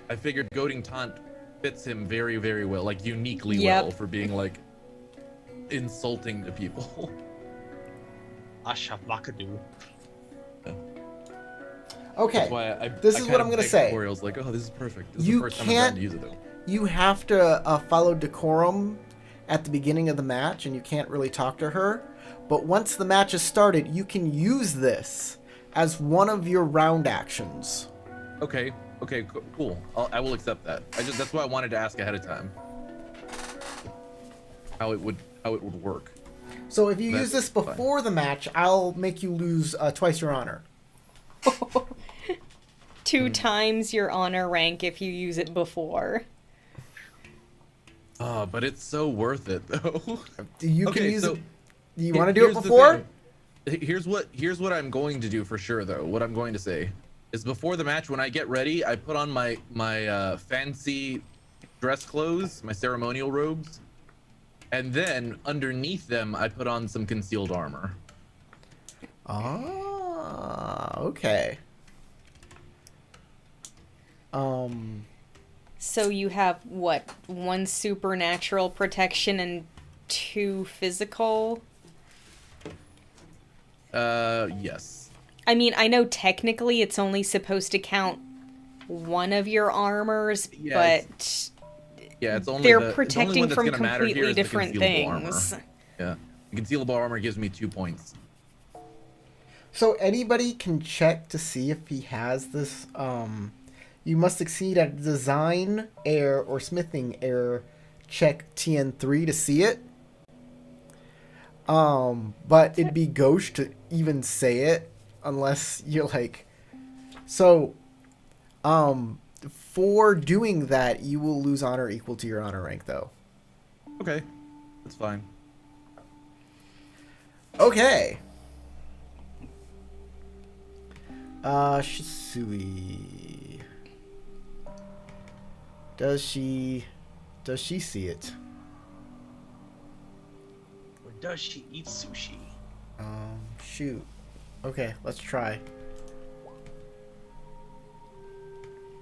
I figured goading taunt fits him very, very well, like uniquely Yep. well for being like insulting to people. Ashavakadu. Okay. That's why This is what I'm gonna say. Tutorials like, oh, this is perfect. This is You the first time I've can't- gotten to use it though. You have to follow decorum at the beginning of the match, and you can't really talk to her. But once the match is started, you can use this as one of your round actions. Okay. Okay. Cool. I will accept that. That's why I wanted to ask ahead of time. How it would work. So if you use That's this before the match, I'll make you lose twice your honor. 2 times your honor rank if you use it before. Oh, but it's so worth it though. You can Okay, use so it. You want to do it here's the before? thing. Here's what I'm going to do for sure though. What I'm going to say is before the match, when I get ready, I put on my fancy dress clothes, my ceremonial robes, and then underneath them I put on some concealed armor. Ah, okay. So you have, what, 1 supernatural protection and 2 physical? Yes. I mean, I know technically it's only supposed to count 1 of your armors, Yeah, but Yeah, it's only they're the only protecting one that's from gonna matter here completely is the different concealable things. armor. Yeah, the concealable armor gives me 2 points. So anybody can check to see if he has this. You must succeed at design error or smithing error check TN3 to see it. But it'd be gauche to even say it unless you're like. So, for doing that, you will lose honor equal to your honor rank, though. Okay, that's fine. Okay. Shisui. Does she see it? Or does she eat sushi? Shoot. Okay, let's try.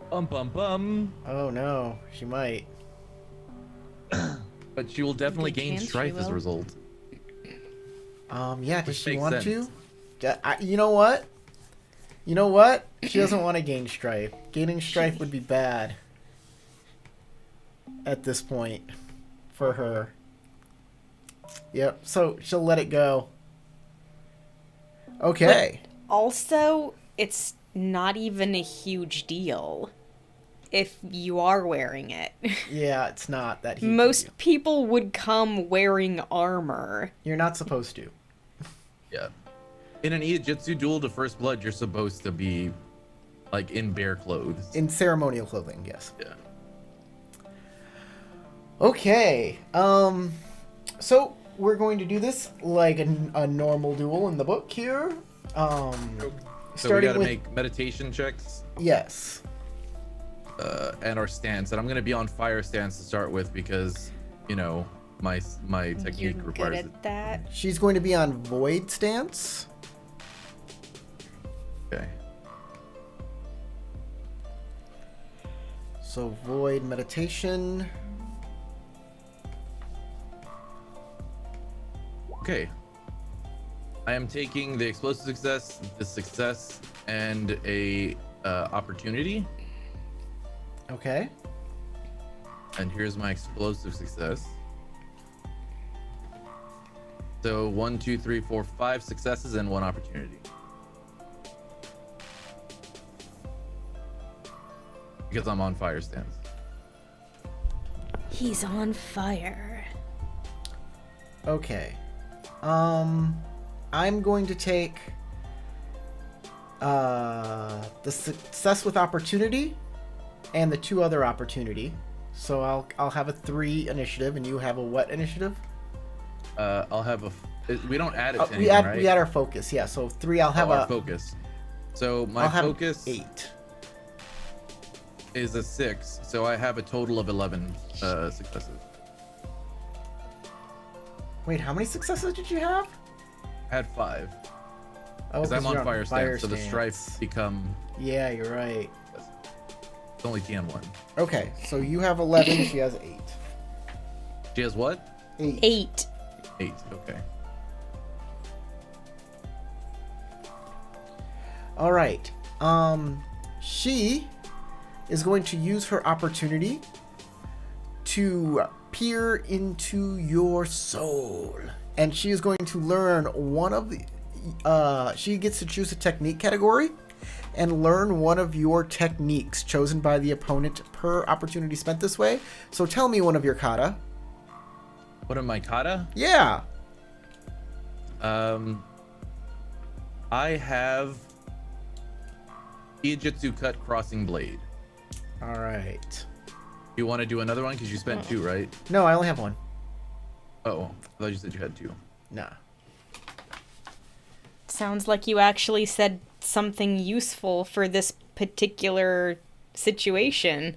Bum. Oh no, she might. But she will definitely They gain can, she strife as a will. result. Yeah, does Which she makes want sense. to? You know what? You know what? She doesn't want to gain strife. Gaining strife would be bad at this point for her. Yep, so she'll let it go. Okay. Also, it's not even a huge deal if you are wearing it. Yeah, it's not that huge. Most people would come wearing armor. You're not supposed to. Yeah. In an Iijitsu duel to first blood, you're supposed to be like in bare clothes. In ceremonial clothing, yes. Yeah. Okay. So we're going to do this like a normal duel in the book here. So we Starting gotta with make meditation checks yes. and our stance. And I'm gonna be on fire stance to start with because, you know, my technique You're good requires it. at that. She's going to be on void stance. Okay. So void meditation. Okay. I am taking the explosive success, the success, and a opportunity. Okay. And here's my explosive success. So 1, 2, 3, 4, 5 successes and 1 opportunity. Because I'm on fire stance. He's on fire. Okay. I'm going to take the success with opportunity and the 2 other opportunity. So I'll have a 3 initiative and you have a what initiative? I'll have a. We don't add it to anything, we add right? we add our focus. Yeah. So 3. I'll have our a focus. So my I'll have focus 8. is a 6. So I have a total of 11 successes. Wait, how many successes did you have? I had 5. Oh, Because I'm you're on fire stance, so the stance. strife become. Yeah, you're right. It's only TN1. Okay, so you have 11. She has 8. She has what? 8. 8. 8. Okay. All right. She is going to use her opportunity to peer into your soul, and she is going to learn one of the. She gets to choose a technique category and learn one of your techniques chosen by the opponent per opportunity spent this way. So tell me one of your kata. What am I, kata? Yeah. I have Ijutsu Cut Crossing Blade. All right. You want to do another one because you spent 2, right? No, I only have one. Oh, I thought you said you had 2. Nah. Sounds like you actually said something useful for this particular situation.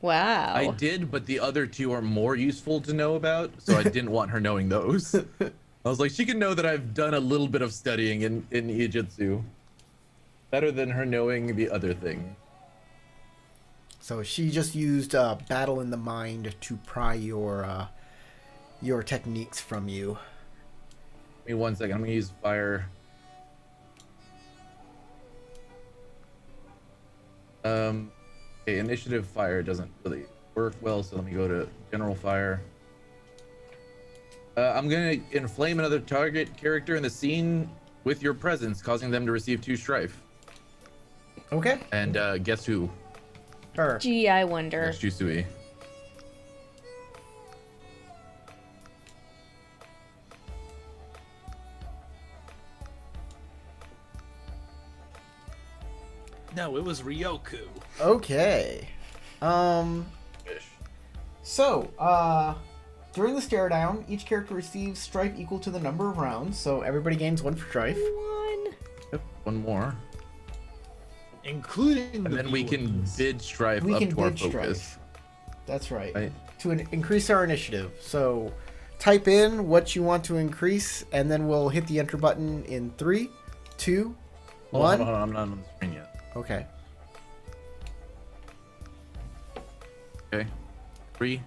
Wow. I did, but the other 2 are more useful to know about, so I didn't want her knowing those. I was like, she can know that I've done a little bit of studying in Ijutsu. Better than her knowing the other thing. So she just used battle in the mind to pry your techniques from you. Give me 1 second. I'm gonna use fire. Okay, initiative fire doesn't really work well, so let me go to general fire. I'm gonna inflame another target character in the scene with your presence, causing them to receive 2 strife. Okay. And guess who? Her. Gee, I wonder. That's Jusui. No, it was Ryoku. Okay. So, during the stare down, each character receives strife equal to the number of rounds, so everybody gains 1 for strife. One. Yep, 1 more. Including And the then we can viewers. bid strife We up can to our bid focus. strife. That's right. Right. To increase our initiative. So, type in what you want to increase, and then we'll hit the enter button in 3, 2, Hold on, 1. hold on, I'm not on the screen yet. Okay. Okay. 3,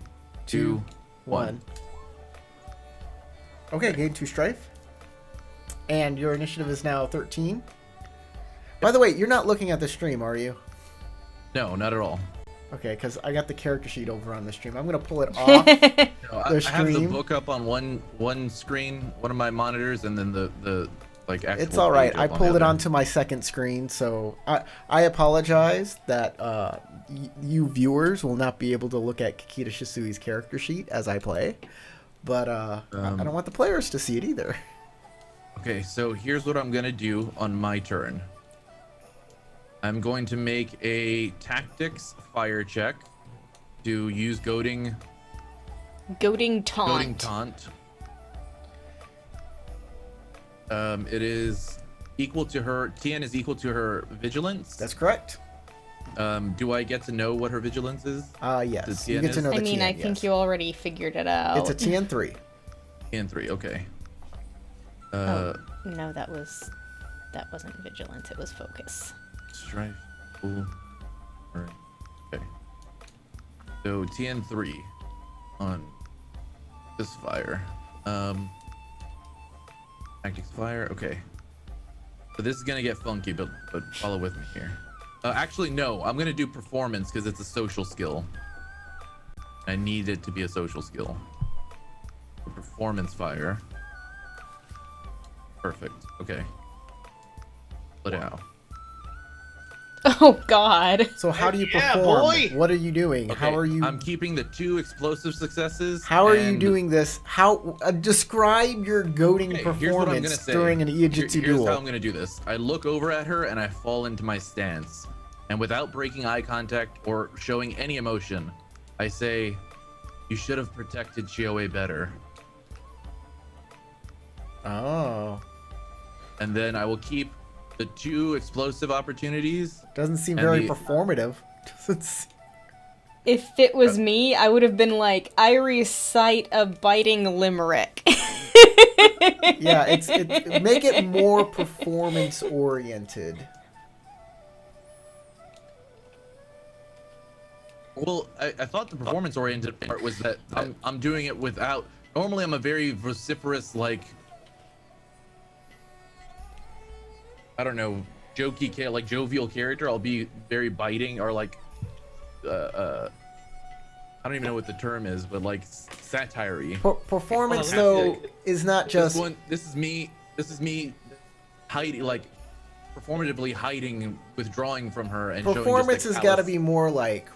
2, 2, 1. 1. Okay, gain 2 strife. And your initiative is now 13. By the way, you're not looking at the stream, are you? No, not at all. Okay, because I got the character sheet over on the stream. I'm going to pull it off. No, I have the stream. book up on one screen, one of my monitors, and then the like actual It's all right. page I up on pulled the it other. onto my second screen, so I apologize that you viewers will not be able to look at Kikita Shisui's character sheet as I play. But I don't want the players to see it either. Okay, so here's what I'm gonna do on my turn. I'm going to make a tactics fire check to use goading Goading taunt. It is equal to her. Tien is equal to her vigilance. That's correct. Do I get to know what her vigilance is? Yes. The You TN get to is- know the I mean, TN, I think yes. you already figured it out. It's a TN3. Tien 3. Okay. Oh, no, that wasn't vigilance. It was focus. Strife. Cool. Alright. Okay. So Tien 3 on this fire. Tactics fire. Okay. So this is gonna get funky, but follow with me here. Actually, no. I'm gonna do performance because it's a social skill. I need it to be a social skill. Performance fire. Perfect. Okay. Split out. Oh God. So how do you Yeah, perform? boy! What are you doing? Okay, How are you? I'm keeping the 2 explosive successes. How are you and- doing this? How describe your goading Okay, here's what I'm gonna performance say. during an Ijutsu Here's duel? how I'm gonna do this. I look over at her and I fall into my stance, and without breaking eye contact or showing any emotion, I say, "You should have protected Chioe better." Oh, And then I will keep the 2 explosive opportunities. doesn't seem And very the- performative. Doesn't seem- If it was me, I would have been like, I recite a biting limerick. Yeah, make it more performance oriented. Well, I thought the performance-oriented part was that I'm doing it without. Normally, I'm a very vociferous, like, I don't know, like jovial character, I'll be very biting or like I don't even know what the term is, but like satire-y. Performance Well, though is not just This is me hiding, like performatively hiding, withdrawing from her, and performance showing has just got to be more like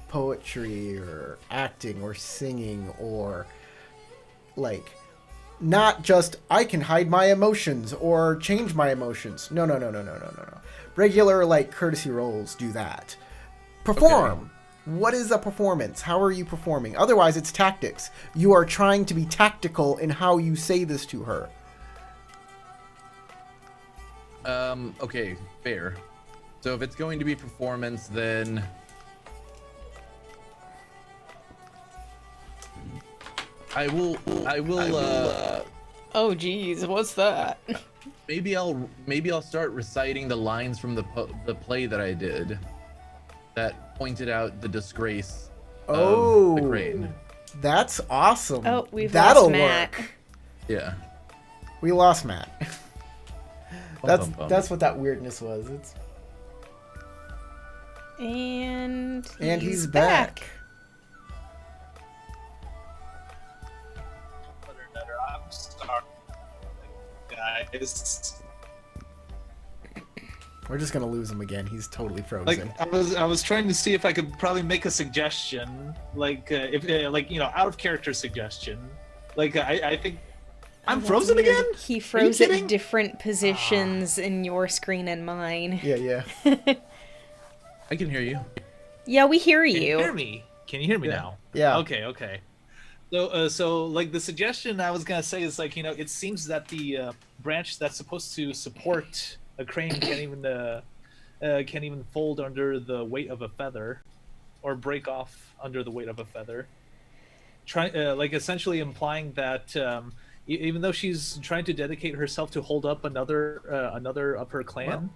poetry or acting or singing or like not just I can hide my emotions or change my emotions. No. Regular like courtesy roles do that. Perform. Okay. What is a performance? How are you performing? Otherwise, it's tactics. You are trying to be tactical in how you say this to her. Okay, fair. So if it's going to be performance, then I will Oh, geez, what's that? maybe I'll start reciting the lines from the play that I did that pointed out the disgrace of the crane. That's awesome. Oh, we've That'll lost Matt. work. Yeah. We lost Matt. Bum, bum. That's what that weirdness was. And He's back. I'm sorry, guys. We're just gonna lose him again. He's totally frozen. Like I was trying to see if I could probably make a suggestion, like if like out of character suggestion. Like I think I'm frozen again. He froze at kidding? different positions in your screen and mine. Yeah. I can hear you. Yeah, we hear Can you you. hear me? Can you hear me Yeah. now? Yeah. Okay. So like the suggestion I was gonna say is like it seems that the branch that's supposed to support a crane can't even fold under the weight of a feather, or break off under the weight of a feather. Like essentially implying that even though she's trying to dedicate herself to hold up another of her clan,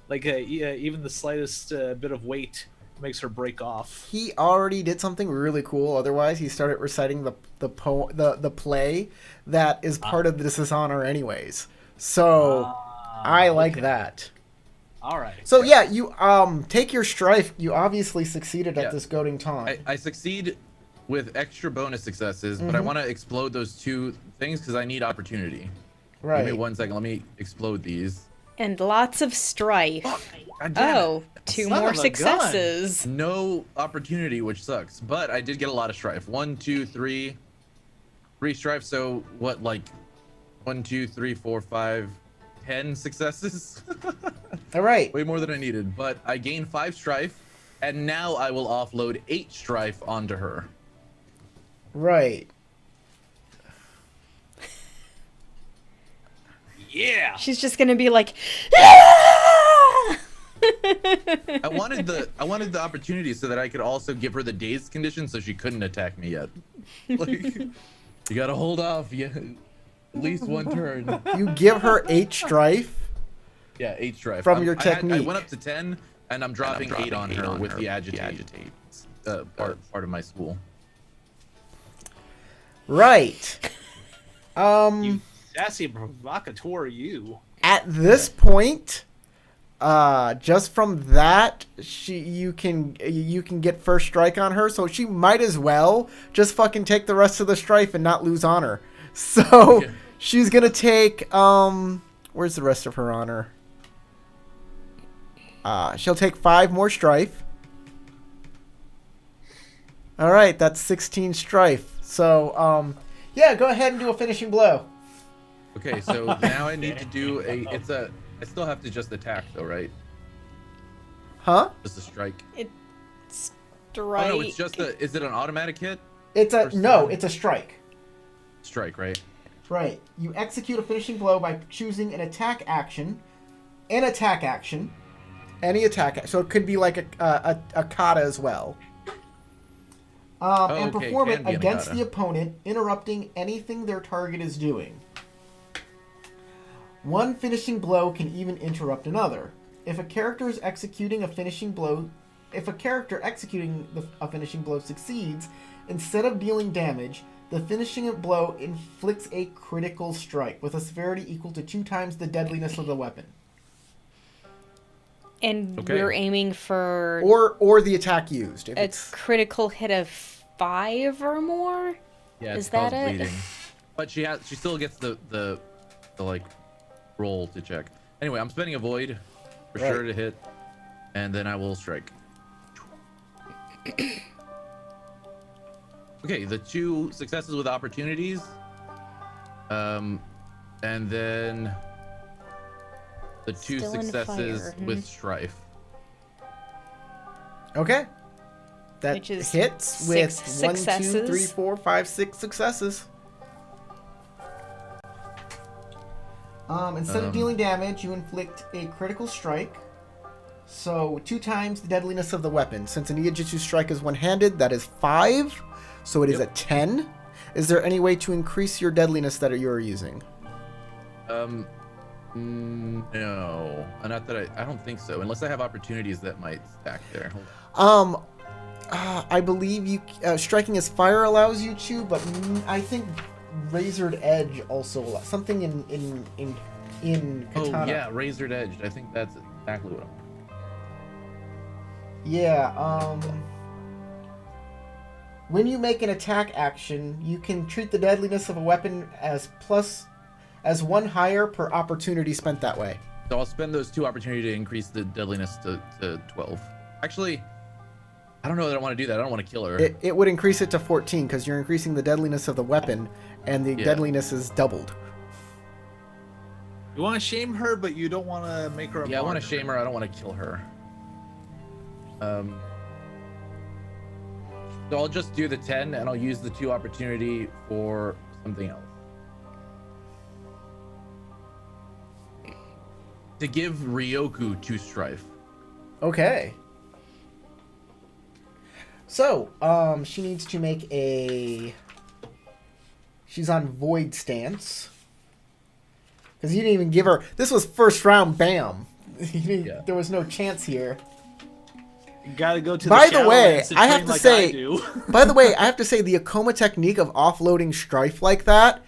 even the slightest bit of weight makes her break off. He already did something really cool. Otherwise, he started reciting the play that is part of the dishonor, anyways. So I like that. All right. So yeah, you take your strife. You obviously succeeded at Yeah. this goading taunt. I succeed with extra bonus successes, but I want to explode those two things because I need opportunity. Right. Give me 1 second. Let me explode these. And lots of strife. God damn it. Oh, two Son more of a gun. successes. No opportunity, which sucks. But I did get a lot of strife. 1, 2, 3 strife. So what, like 1, 2, 3, 4, 5, 10 successes? All right. Way more than I needed. But I gained 5 strife, and now I will offload 8 strife onto her. Right. Yeah. She's just gonna be like, I wanted the opportunity so that I could also give her the dazed condition so she couldn't attack me yet. Like, you gotta hold off. Yeah, at least 1 turn. You give her 8 strife. Yeah, 8 strife. From your I technique. went up to 10, and I'm dropping 8 on her with the agitate part of my school. Right. You sassy provocateur, you. At this point, just from that, you can get first strike on her, so she might as well just fucking take the rest of the strife and not lose honor. So Yeah. she's gonna take where's the rest of her honor? She'll take 5 more strife. All right, that's 16 strife. So yeah, go ahead and do a finishing blow. Okay, so now I need to do I still have to just attack though, right? Huh? Just a strike. strike. Oh no, it's just is it an automatic hit? It's a First no, turn. it's a strike. Strike, right? Right. You execute a finishing blow by choosing an attack action, any attack. So it could be like a kata as well. And okay, perform it can be an against kata. the opponent, interrupting anything their target is doing. One finishing blow can even interrupt another. If a character executing a finishing blow succeeds, instead of dealing damage, the finishing blow inflicts a critical strike with a severity equal to 2 times the deadliness of the weapon. And Okay. we're aiming for or the attack used. If a it's critical hit of 5 or more. Yeah, Is it's called that it? bleeding. But she still gets the like roll to check. Anyway, I'm spending a void for Right. sure to hit, and then I will strike. Okay, the 2 successes with opportunities. And then the 2 Still in successes fire, with strife. okay. That Which is hits with 6 1, 2, successes. 3, 4, 5, 6 successes. Instead of dealing damage, you inflict a critical strike. So 2 times the deadliness of the weapon. Since a Nijutsu strike is one-handed, that is 5. So it is a 10. Is there any way to increase your deadliness that you're using? No, not that I don't think so. Unless I have opportunities that might stack there. I believe you striking as fire allows you to, but I think razored edge also allows something in Oh katana. yeah, razored edged. I think that's exactly what I'm. Yeah. When you make an attack action, you can treat the deadliness of a weapon as 1 higher per opportunity spent that way. So I'll spend those 2 opportunity to increase the deadliness to 12. Actually, I don't know that I want to do that. I don't want to kill her. It would increase it to 14 because you're increasing the deadliness of the weapon, and the deadliness is doubled. You want to shame her, but you don't want to make her a Yeah, I want to martyr. shame her. I don't want to kill her. So I'll just do the 10, and I'll use the 2 opportunity for something else. To give Ryoku 2 strife. Okay. So, she needs to make a... She's on void stance. Because you didn't even give her... This was first round, bam. Yeah. There was no chance here. You gotta go to By the the shower way, and sit I have train to like say- I do. By the way, I have to say the Akuma technique of offloading strife like that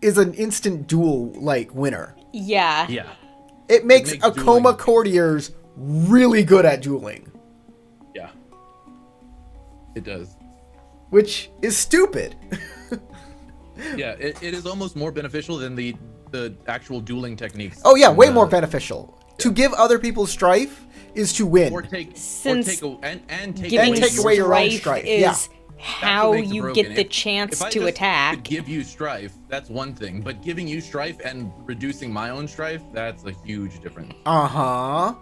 is an instant duel, winner. Yeah. Yeah. It makes makes Akuma dueling- courtiers really good at dueling. Yeah. It does. Which is stupid. Yeah, it is almost more beneficial than the actual dueling techniques. Oh yeah, in way the- more beneficial. To give other people strife is to win. Or take Since and take Giving away take away your own strife strife, is yeah. That's how what makes it you broken. get the If chance I to just attack. could give you strife, that's one thing. But giving you strife and reducing my own strife, that's a huge difference. Uh-huh.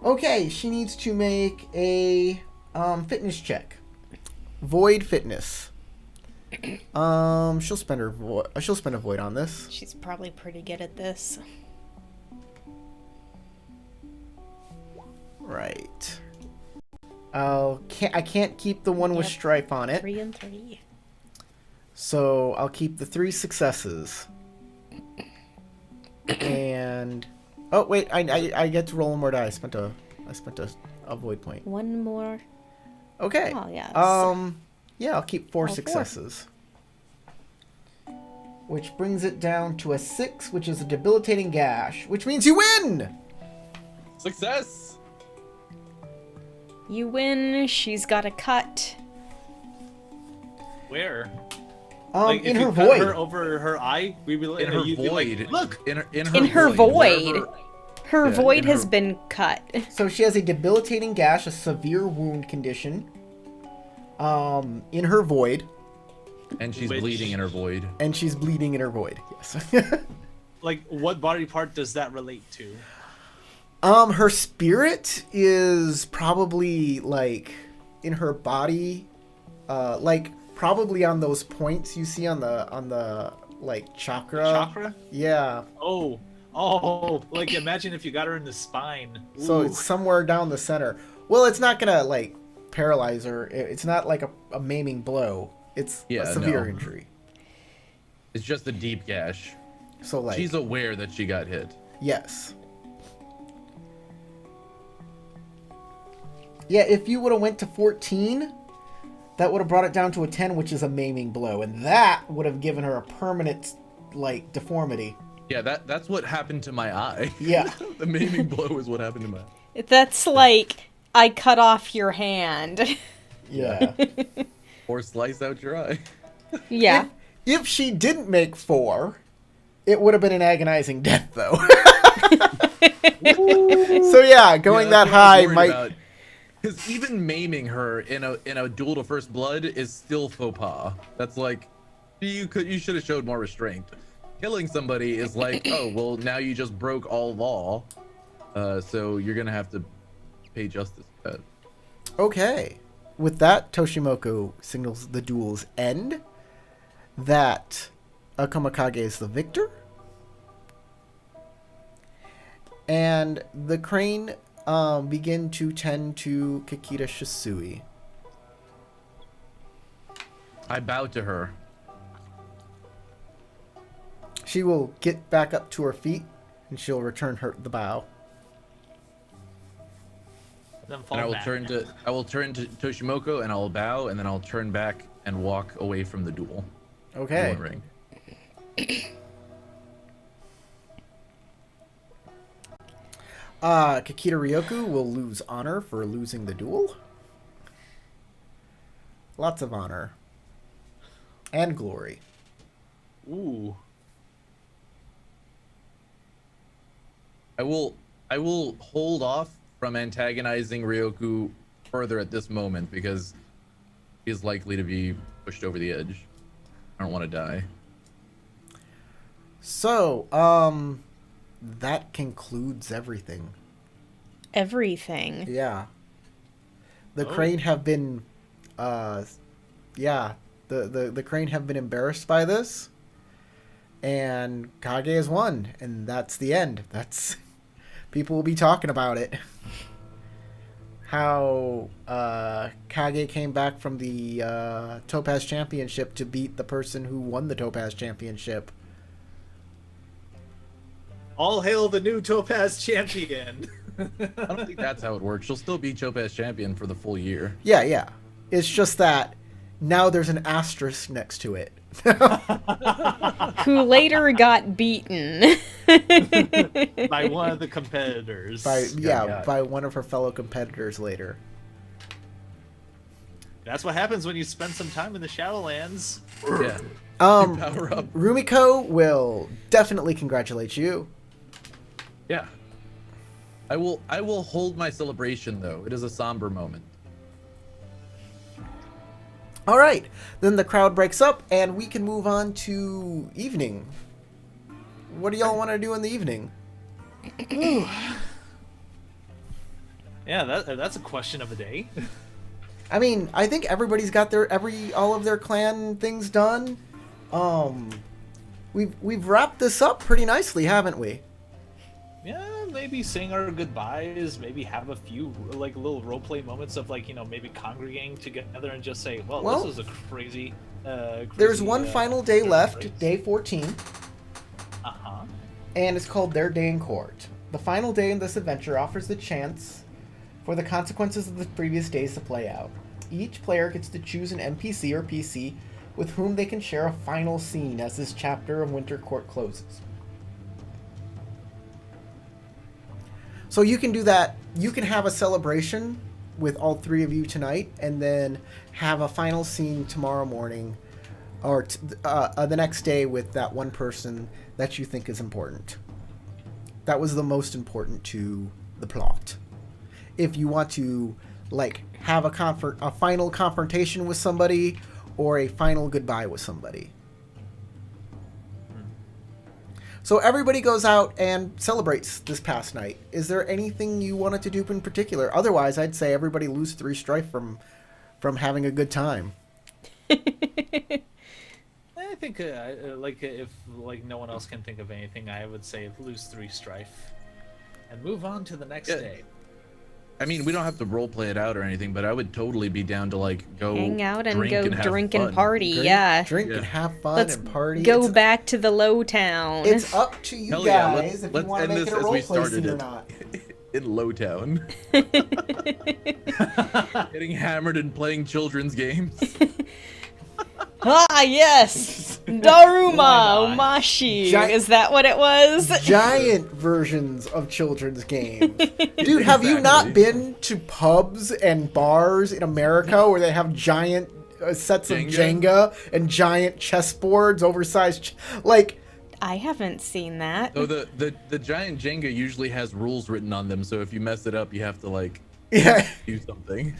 Okay, she needs to make a fitness check. Void fitness. She'll spend a void on this. She's probably pretty good at this. Right. I can't keep the one with Yep. strife on it. 3 and 3. So I'll keep the 3 successes. And oh wait, I get to roll one more die. I spent a void point. One more. Okay. Oh, yes. Yeah, I'll keep 4 4. successes. Which brings it down to a 6, which is a debilitating gash, which means you win. Success. You win. She's got a cut. Where? In if her you cut void. her over her eye, we'd be like, In her you'd be like, void. look. In her In her void. Her Yeah, void in has her- been cut. So she has a debilitating gash, a severe wound condition. In her void, And she's Which- bleeding in her void. and she's bleeding in her void. Yes. Like, what body part does that relate to? Her spirit is probably in her body, probably on those points you see on the chakra. Chakra? Yeah. Oh, like imagine if you got her in the spine. So Ooh. it's somewhere down the center. Well, it's not gonna paralyze her. It's not like a maiming blow. It's Yeah, a severe no. injury. It's just a deep gash. So She's aware that she got hit. yes. Yeah, if you would have went to 14, that would have brought it down to a 10, which is a maiming blow, and that would have given her a permanent deformity. Yeah, that's what happened to my eye. Yeah. The maiming blow is what happened to my eye. That's like, I cut off your hand. Yeah. Or slice out your eye. Yeah. If she didn't make 4, it would have been an agonizing death, though. So yeah, going that high might. Because even maiming her in a duel to first blood is still faux pas. That's like, you should have showed more restraint. Killing somebody is like, oh well, now you just broke all law, so you're gonna have to pay justice for that. Okay. With that, Toshimoku signals the duel's end. That Akamikage is the victor. And the crane begin to tend to Kikita Shisui. I bow to her. She will get back up to her feet, and she'll return the bow. Then fall And I will back. turn to Toshimoku, and I'll bow, and then I'll turn back and walk away from the duel. Okay. Duel ring. Kikita Ryoku will lose honor for losing the duel. Lots of honor. And glory. Ooh. I will hold off from antagonizing Ryoku further at this moment because he's likely to be pushed over the edge. I don't want to die. So, that concludes everything. Everything. Yeah. The Oh. crane have been, yeah, the crane have been embarrassed by this, and Kage has won, and that's the end. That's, people will be talking about it. How Kage came back from the Topaz Championship to beat the person who won the Topaz Championship. All hail the new Topaz champion. I don't think that's how it works. She'll still be Topaz champion for the full year. Yeah, yeah. It's just that now there's an asterisk next to it. Who later got beaten. By one of the competitors. yeah. By one of her fellow competitors later. That's what happens when you spend some time in the Shadowlands. Yeah. Power up. Rumiko will definitely congratulate you. Yeah. I will hold my celebration though. It is a somber moment. All right, then the crowd breaks up and we can move on to evening. What do y'all want to do in the evening? Yeah, that's a question of the day. I mean, I think everybody's got all of their clan things done. We've wrapped this up pretty nicely, haven't we? Yeah, maybe sing our goodbyes, maybe have a few like little roleplay moments of like, maybe congregating together and just say, well, Well, this was a crazy There's one final day left, race. day 14, Uh-huh. and it's called Their Day in Court. The final day in this adventure offers the chance for the consequences of the previous days to play out. Each player gets to choose an NPC or PC with whom they can share a final scene as this chapter of Winter Court closes. So you can do that. You can have a celebration with all three of you tonight, and then have a final scene tomorrow morning, or the next day with that one person that you think is important. That was the most important to the plot. If you want to, like, have a final confrontation with somebody, or a final goodbye with somebody. So everybody goes out and celebrates this past night. Is there anything you wanted to do in particular? Otherwise, I'd say everybody lose 3 strife from having a good time. I think if like no one else can think of anything, I would say lose 3 strife and move on to the next day. I mean, we don't have to role play it out or anything, but I would totally be down to like go Hang out and drink go and have drink and fun. party, yeah. Drink Yeah. and have fun Let's and party. go It's- back to the low town. It's up to you Hell yeah, guys if you let's want to end make this it a as role we play started scene or it. not. In Lowtown. Getting hammered and playing children's games. Ah, yes! Daruma Why not? Umashi. Gi- Is that what it was? Giant versions of children's games. Dude, have you not Exactly. been to pubs and bars in America where they have giant sets of Jenga and giant chessboards, oversized, like, I haven't seen that. So the giant Jenga usually has rules written on them, so if you mess it up, you have to like yeah. do something.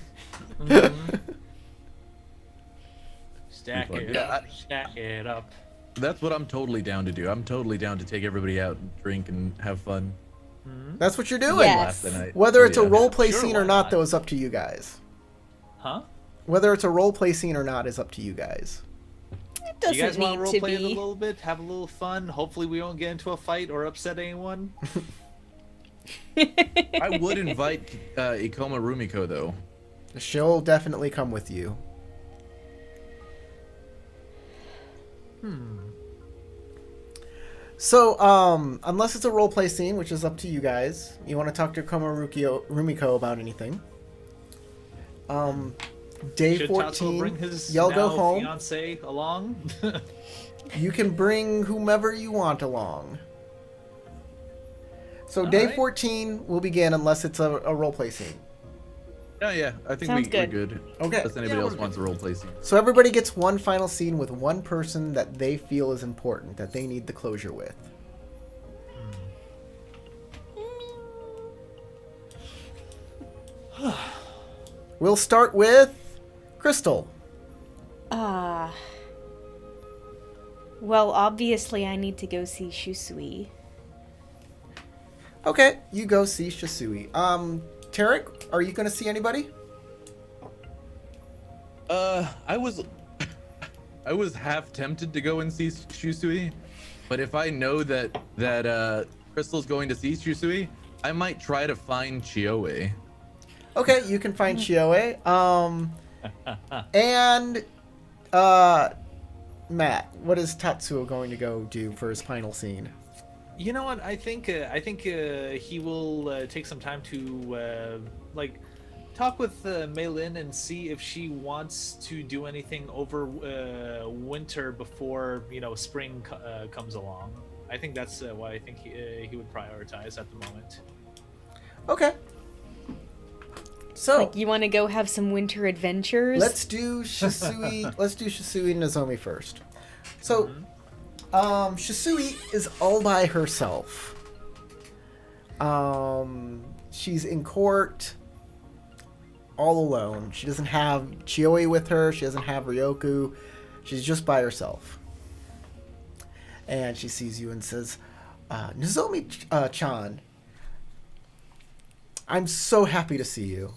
Stack it Yeah, up. Stack it up. That's what I'm totally down to do. I'm totally down to take everybody out and drink and have fun. That's what you're doing. Yes. Laugh the night. Whether Oh, it's a yeah. role play Sure, scene or why not, not? though, is up to you guys. Huh? Whether it's a role play scene or not is up to you guys. It doesn't You guys want need to to roleplay it a be. little bit? Have a little fun? Hopefully we don't get into a fight or upset anyone? I would invite Ikoma Rumiko though. She'll definitely come with you. So, unless it's a role play scene, which is up to you guys, you want to talk to Rumiko about anything. Day Should 14, Tatsuo bring his y'all go now home. fiance along? You can bring whomever you want along. So day Alright. 14 will begin unless it's a role play scene. Oh yeah, I think Sounds we're good. good. Okay. Unless anybody Yeah, else we're wants a role play scene. So everybody gets one final scene with one person that they feel is important, that they need the closure with. We'll start with Crystal. Well, obviously I need to go see Shusui. Okay, you go see Shisui. Tarek, are you going to see anybody? I was half tempted to go and see Shusui, but if I know that Crystal's going to see Shusui, I might try to find Chioe. Okay, you can find Chioe. And Matt, what is Tatsuo going to go do for his final scene? You know what? I think he will take some time to talk with Meilin and see if she wants to do anything over winter before spring comes along. I think that's what I think he would prioritize at the moment. Okay. So Like, you want to go have some winter adventures? let's do Shisui. Let's do Shisui and Nozomi first. So, Shisui is all by herself. She's in court, all alone. She doesn't have Chioe with her. She doesn't have Ryoku. She's just by herself. And she sees you and says, Nozomi-chan, I'm so happy to see you.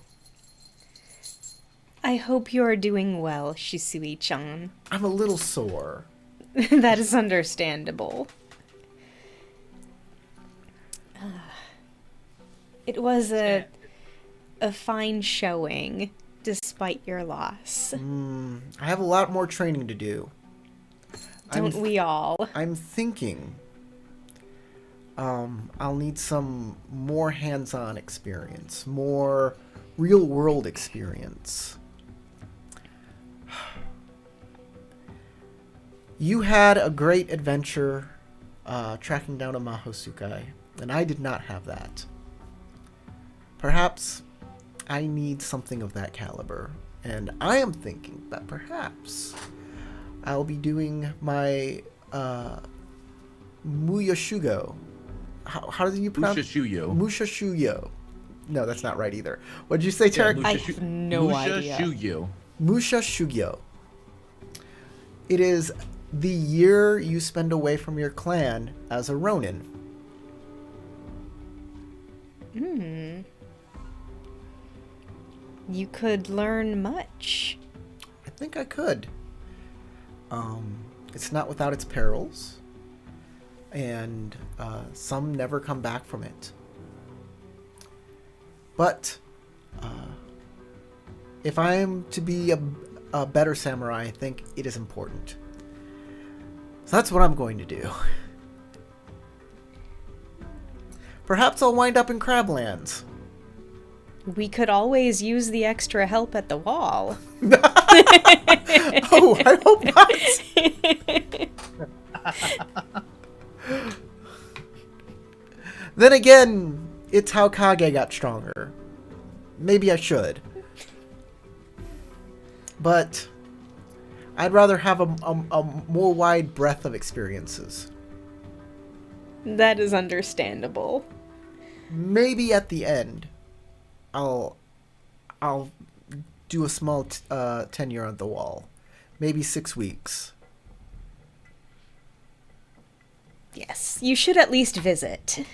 I hope you are doing well, Shisui-chan. I'm a little sore. That is understandable. It was a fine showing, despite your loss. I have a lot more training to do. Don't we all? I'm thinking I'll need some more hands-on experience, more real-world experience. You had a great adventure tracking down a Mahosukai, and I did not have that. Perhaps I need something of that caliber, and I am thinking that perhaps I'll be doing my Muyashugo. How do you pronounce Mushashuyo. Mushashuyo. No, that's not right either. What did you say, Tarek? I have no idea. Mushashuyo. Mushashugyo. It is the year you spend away from your clan as a Ronin. You could learn much. I think I could. It's not without its perils, and some never come back from it. But if I am to be a better samurai, I think it is important. So that's what I'm going to do. Perhaps I'll wind up in Crablands. We could always use the extra help at the wall. Oh, I hope not. Then again, it's how Kage got stronger. Maybe I should. But I'd rather have a more wide breadth of experiences. That is understandable. Maybe at the end, I'll do a small tenure on the wall. Maybe 6 weeks. Yes, you should at least visit.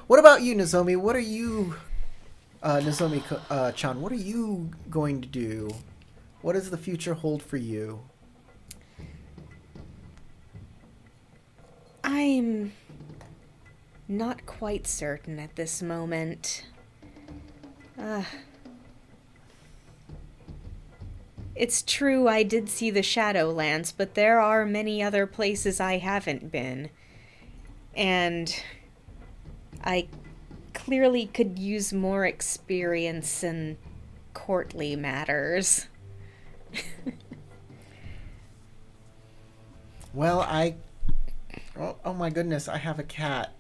What about you, Nozomi? What are you, Nozomi-chan, what are you going to do? What does the future hold for you? I'm not quite certain at this moment. It's true I did see the Shadowlands, but there are many other places I haven't been. And I clearly could use more experience in courtly matters. Well, oh my goodness, I have a cat.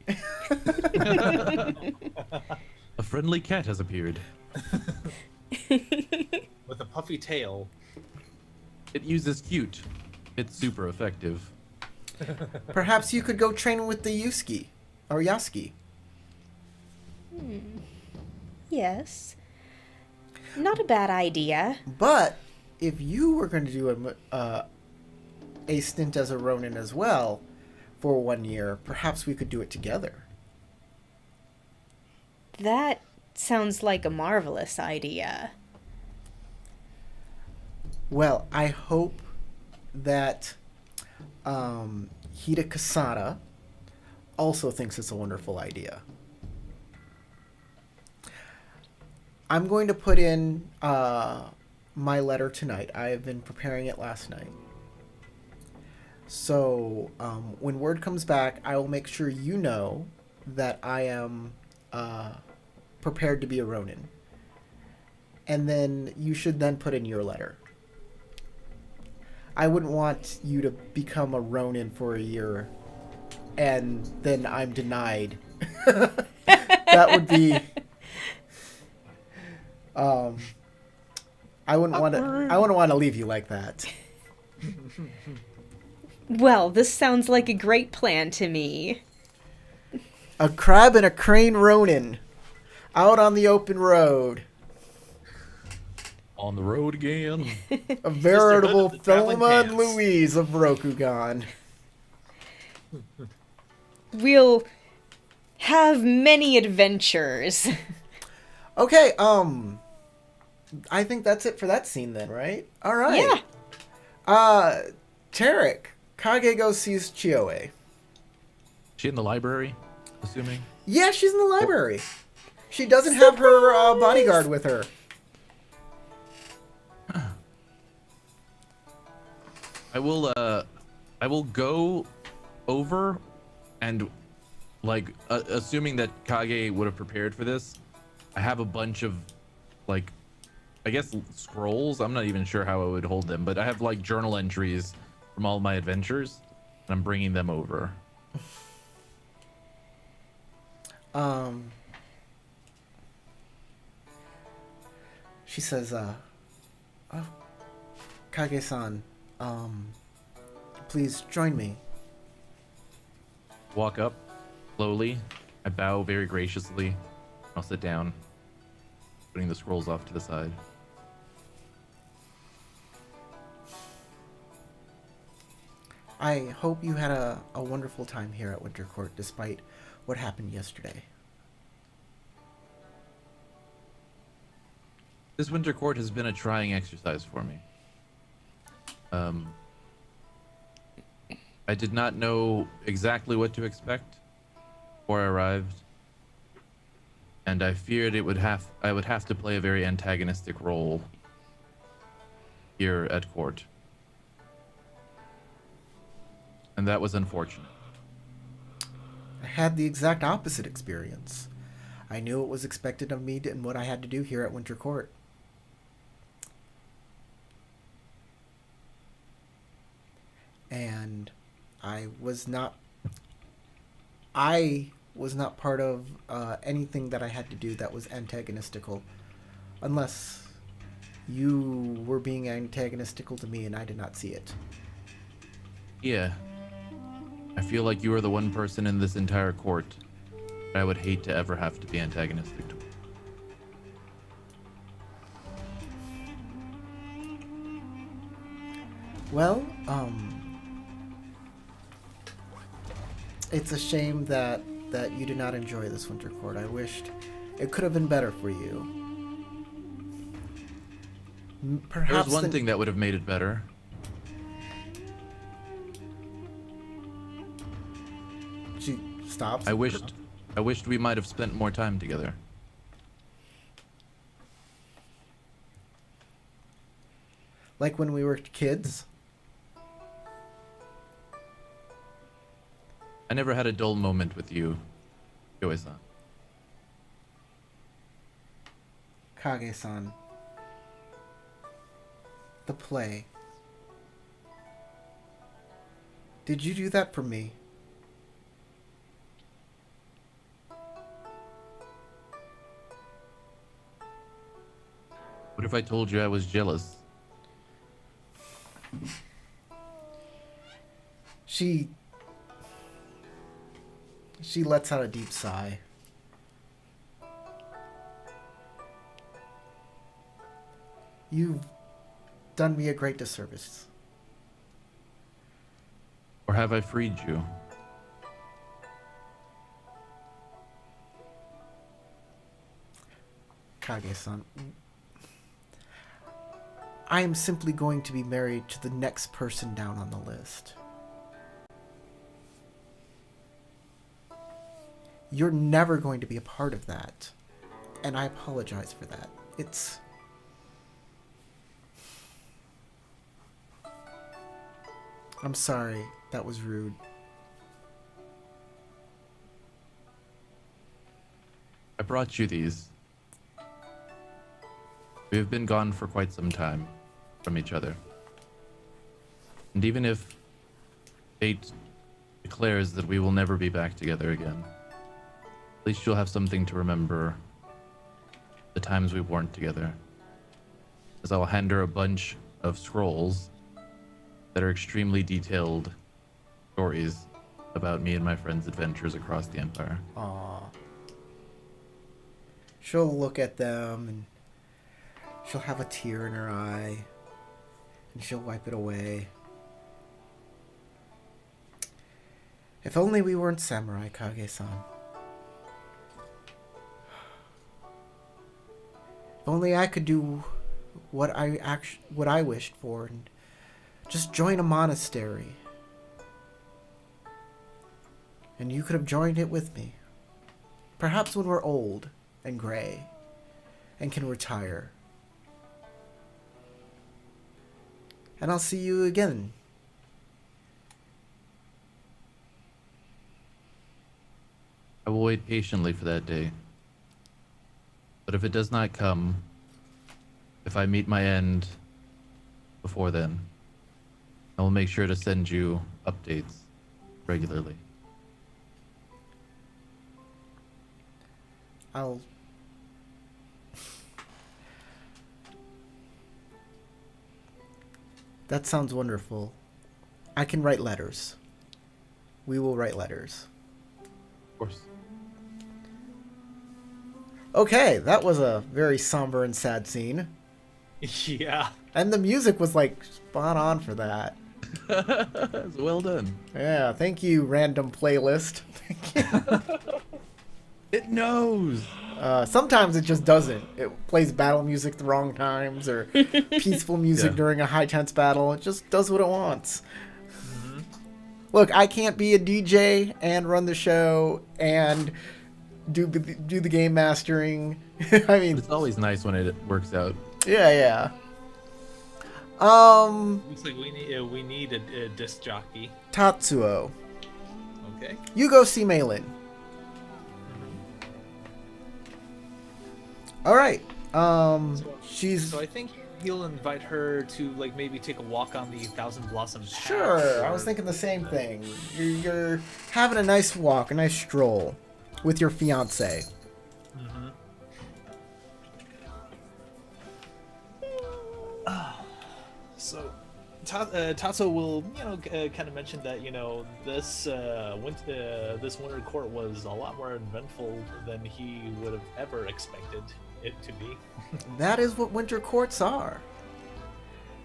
A friendly cat has appeared. With a puffy tail. It uses cute. It's super effective. Perhaps you could go train with the Yuski, or Yasuki. Yes. Not a bad idea. But if you were going to do a stint as a Ronin as well for 1 year, perhaps we could do it together. That sounds like a marvelous idea. Well, I hope that Hida Kasada also thinks it's a wonderful idea. I'm going to put in my letter tonight. I have been preparing it last night. So when word comes back, I will make sure you know that I am prepared to be a Ronin. And then you should then put in your letter. I wouldn't want you to become a Ronin for a year and then I'm denied. That would be... I wouldn't want to leave you like that. Well, this sounds like a great plan to me. A crab and a crane Ronin. Out on the open road. On the road again. A veritable Just a bit of the Thelma and traveling Louise of Rokugan. We'll have many adventures. Okay, I think that's it for that scene then, right? Alright. Yeah. Tarek, Kage goes sees Chioe. She in the library, assuming? Yeah, she's in the library. She doesn't have her bodyguard with her. I will go over and, like, assuming that Kage would have prepared for this, I have a bunch of, like, I guess scrolls. I'm not even sure how I would hold them, but I have, like, journal entries from all my adventures, and I'm bringing them over. She says, oh, Kage-san, please join me. Walk up slowly. I bow very graciously. I'll sit down, putting the scrolls off to the side. I hope you had a wonderful time here at Winter Court despite what happened yesterday. This winter court has been a trying exercise for me. I did not know exactly what to expect before I arrived, and I feared I would have to play a very antagonistic role here at court. And that was unfortunate. I had the exact opposite experience. I knew what was expected of me and what I had to do here at Winter Court. and I was not part of anything that I had to do that was antagonistical, unless you were being antagonistical to me and I did not see it. Yeah. I feel like you are the one person in this entire court that I would hate to ever have to be antagonistic to. Well, it's a shame that you did not enjoy this winter court. I wished it could have been better for you. Perhaps There's one thing that would have made it better. She stops. I wished we might have spent more time together. Like when we were kids. I never had a dull moment with you, Kyoe-san. Kage-san. The play. Did you do that for me? What if I told you I was jealous? She lets out a deep sigh. You've done me a great disservice. Or have I freed you? Kage-san. I am simply going to be married to the next person down on the list. You're never going to be a part of that. And I apologize for that. I'm sorry. That was rude. I brought you these. We have been gone for quite some time from each other. And even if fate declares that we will never be back together again, at least you'll have something to remember the times we weren't together. As I'll hand her a bunch of scrolls that are extremely detailed stories about me and my friends' adventures across the Empire. Aww. She'll look at them and she'll have a tear in her eye and she'll wipe it away. If only we weren't samurai, Kage-san. If only I could do what I wished for and just join a monastery. And you could have joined it with me. Perhaps when we're old and gray and can retire. And I'll see you again. I will wait patiently for that day. But if it does not come, if I meet my end before then, I will make sure to send you updates regularly. That sounds wonderful. I can write letters. We will write letters. Of course. Okay, that was a very somber and sad scene. Yeah. And the music was like spot on for that. Well done. Yeah, thank you, random playlist. It knows. Sometimes it just doesn't. It plays battle music the wrong times or peaceful music during a high tense battle. It just does what it wants. Mm-hmm. Look, I can't be a DJ and run the show and do the game mastering. I mean, It's always nice when it works out. yeah. Looks like we need a disc jockey. Tatsuo, Okay. you go see Maylin. All right. So She's I think he'll invite her to like maybe take a walk on the Thousand Blossom Path. Sure, I or- was thinking the same thing. You're having a nice walk, a nice stroll with your fiance. Mhm. So, Tatsuo will, kind of mention that this winter court was a lot more eventful than he would have ever expected it to be. That is what winter courts are.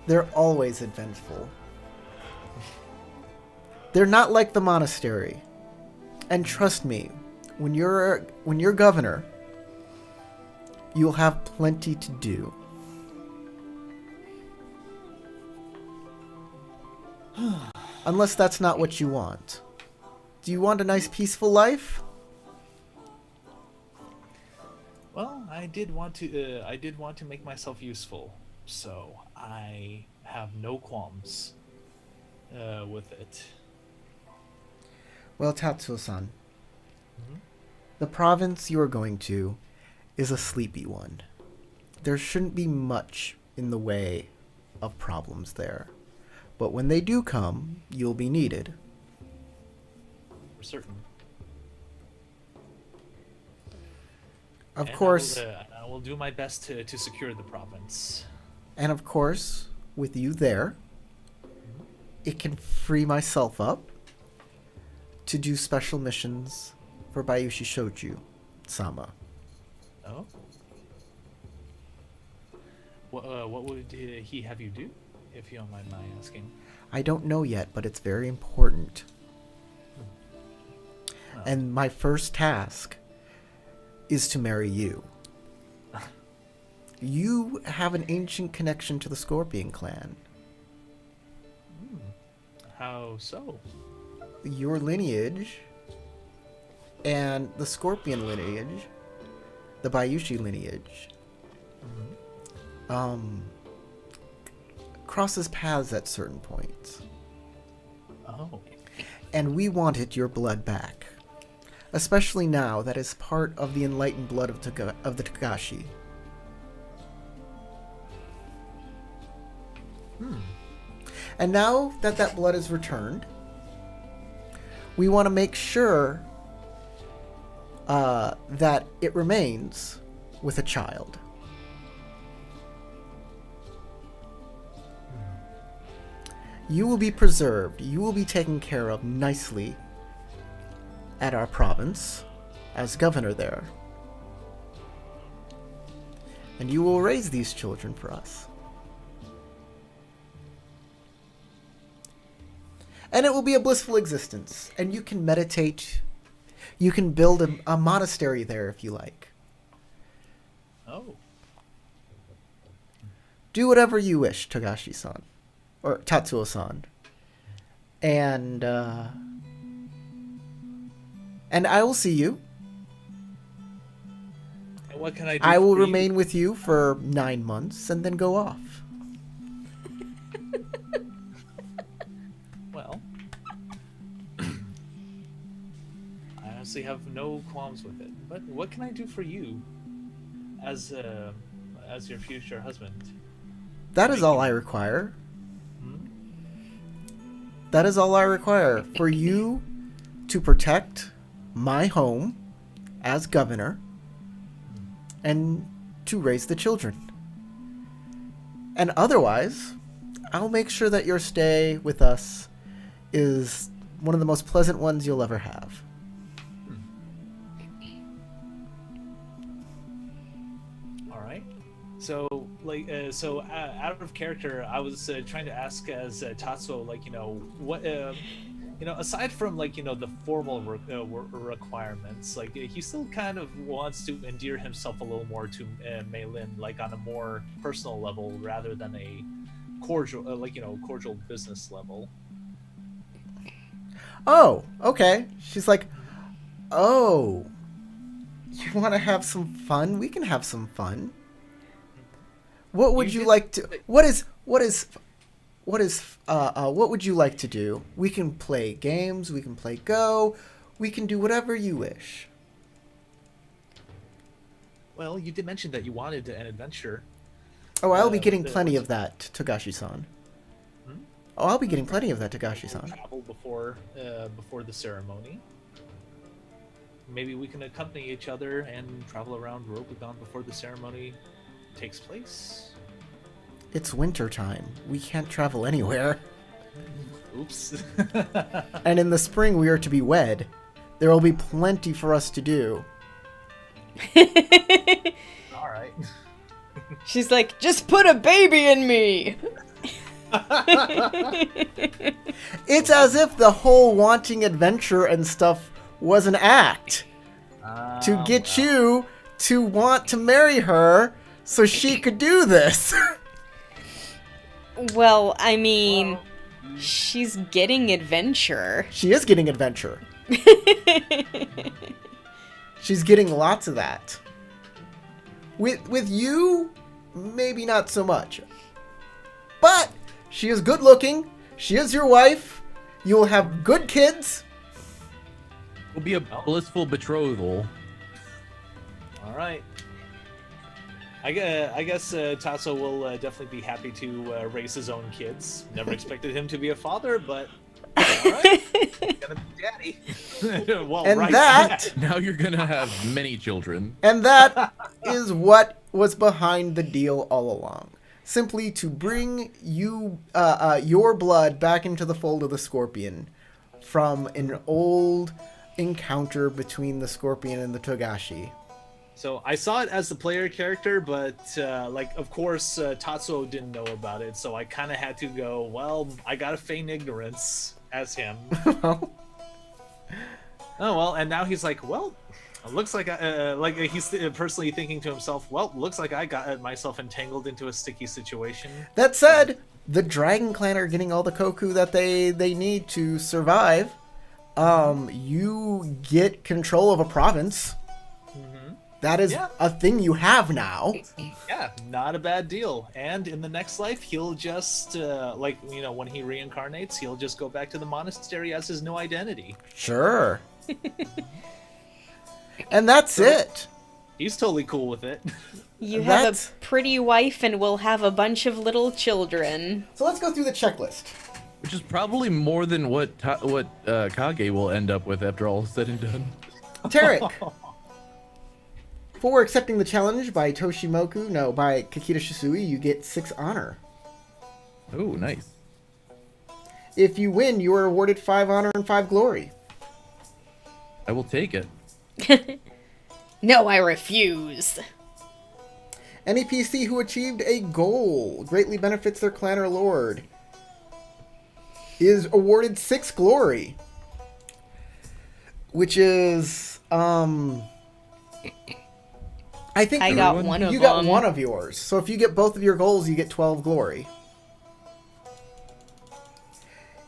They're always eventful. They're not like the monastery. And trust me, when you're governor, you'll have plenty to do. Unless that's not what you want. Do you want a nice peaceful life? Well, I did want to make myself useful, so I have no qualms with it. Well, Tatsuo-san, the province you are going to is a sleepy one. There shouldn't be much in the way of problems there. But when they do come, you'll be needed. For certain. Of And course, I will do my best to secure the province. and of course, with you there, it can free myself up to do special missions for Bayushi Shoju-sama. Oh. What would he have you do, if you don't mind my asking? I don't know yet, but it's very important. Oh. And my first task is to marry you. You have an ancient connection to the Scorpion clan. How so? Your lineage and the Scorpion lineage, the Bayushi lineage, crosses paths at certain points. Oh. And we wanted your blood back. Especially now that is part of the enlightened blood of the Togashi. And now that that blood is returned, we want to make sure that it remains with a child. You will be preserved. You will be taken care of nicely at our province as governor there. And you will raise these children for us. And it will be a blissful existence. And you can meditate. You can build a monastery there if you like. Oh. Do whatever you wish, Togashi-san. Or Tatsuo-san. And I will see you. And what can I do? I will for you? remain with you for 9 months and then go off. Well, I honestly have no qualms with it. But what can I do for you, as your future husband? That is all I require. Hmm? That is all I require. For you to protect my home as governor and to raise the children. And otherwise, I'll make sure that your stay with us is one of the most pleasant ones you'll ever have. All right. So, out of character, I was trying to ask as Tatsuo, what, aside from the formal requirements, he still kind of wants to endear himself a little more to Mei Lin, on a more personal level rather than a cordial, cordial business level. Oh, okay. She's like, oh, you want to have some fun? We can have some fun. What would you like to? What would you like to do? We can play games. We can play Go. We can do whatever you wish. Well, you did mention that you wanted an adventure. Oh, I'll be getting the- plenty of that, Togashi-san. Oh, I'll be getting plenty of that, Togashi-san. travel before the ceremony. Maybe we can accompany each other and travel around Rokugan before the ceremony takes place. It's winter time. We can't travel anywhere. Oops. And in the spring, we are to be wed. There will be plenty for us to do. All right. She's like, just put a baby in me. It's as if the whole wanting adventure and stuff was an act to get you to want to marry her so she could do this. Well, I mean, she's getting adventure. She is getting adventure. She's getting lots of that. With you, maybe not so much. But she is good looking. She is your wife. You will have good kids. It'll be a blissful betrothal. All right. I guess Tasso will definitely be happy to raise his own kids. Never expected him to be a father, but all right, gonna be daddy. Well, And right. that Now you're gonna have many children. And that is what was behind the deal all along. Simply to bring you, your blood back into the fold of the Scorpion from an old encounter between the Scorpion and the Togashi. So I saw it as the player character, but of course, Tatsuo didn't know about it, so I kind of had to go. Well, I gotta feign ignorance as him. Oh well, and now he's like, well, it looks like he's personally thinking to himself, well, looks like I got myself entangled into a sticky situation. That said, the Dragon Clan are getting all the Koku that they need to survive. You get control of a province. That is Yeah. a thing you have now. Yeah, not a bad deal. And in the next life, he'll just when he reincarnates, he'll just go back to the monastery as his new identity. Sure. And that's it. He's totally cool with it. You have That's- a pretty wife and we'll have a bunch of little children. So let's go through the checklist. Which is probably more than what Kage will end up with after all is said and done. Tarek. For accepting the challenge by by Kakita Shisui, you get 6 honor. Oh, nice. If you win, you are awarded 5 honor and 5 glory. I will take it. No, I refuse. Any PC who achieved a goal greatly benefits their clan or lord is awarded 6 glory. Which is, I think I got one of you got them. one of yours. So if you get both of your goals, you get 12 glory.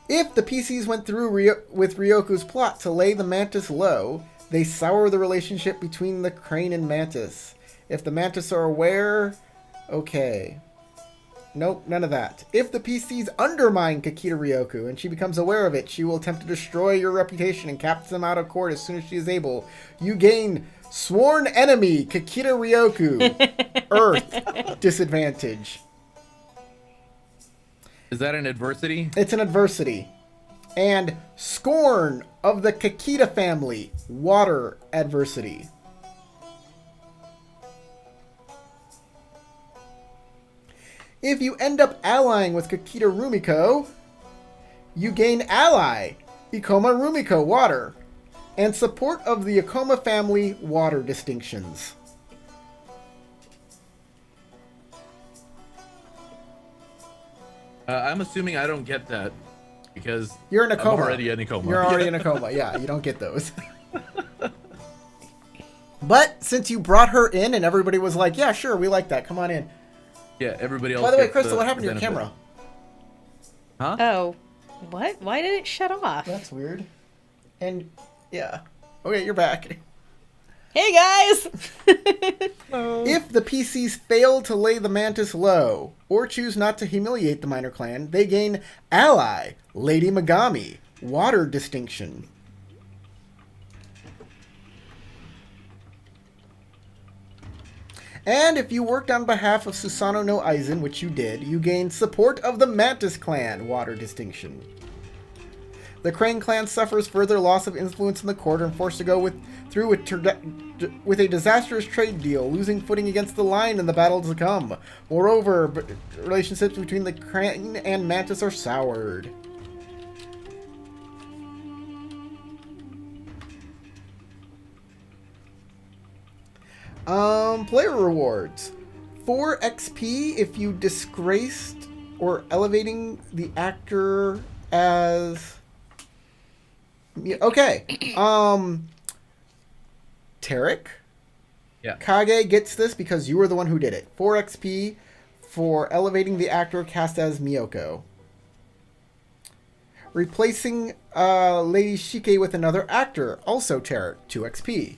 If the PCs went through with Ryoku's plot to lay the Mantis low, they sour the relationship between the Crane and Mantis. If the Mantis are aware, okay. Nope, none of that. If the PCs undermine Kakita Ryoku and she becomes aware of it, she will attempt to destroy your reputation and capture them out of court as soon as she is able. You gain Sworn Enemy Kakita Ryoku. Earth disadvantage. Is that an adversity? It's an adversity. And Scorn of the Kakita family. Water adversity. If you end up allying with Kakita Rumiko, you gain ally, Ikoma Rumiko Water, and support of the Ikoma family water distinctions. I'm assuming I don't get that because You're in a I'm coma. already in a coma. You're already in a coma. Yeah, you don't get those. But since you brought her in and everybody was like, yeah, sure, we like that. Come on in. Yeah, everybody else. By the way, gets Crystal, what happened to your benefit. camera? Huh? Oh, what? Why did it shut off? That's weird. And, yeah. Okay, you're back. Hey guys! If the PCs fail to lay the Mantis low, or choose not to humiliate the minor clan, they gain ally, Lady Megami, water distinction. And if you worked on behalf of Susanoo no Aizen, which you did, you gained support of the Mantis Clan, water distinction. The Crane clan suffers further loss of influence in the court and forced to go through with a disastrous trade deal, losing footing against the Lion in the battle to come. Moreover, relationships between the Crane and Mantis are soured. Player rewards. 4 XP if you disgraced or elevating the actor as... Okay. Tarek? Yeah. Kage gets this because you were the one who did it. 4 XP for elevating the actor cast as Miyoko. Replacing Lady Shike with another actor, also Tarek, 2 XP.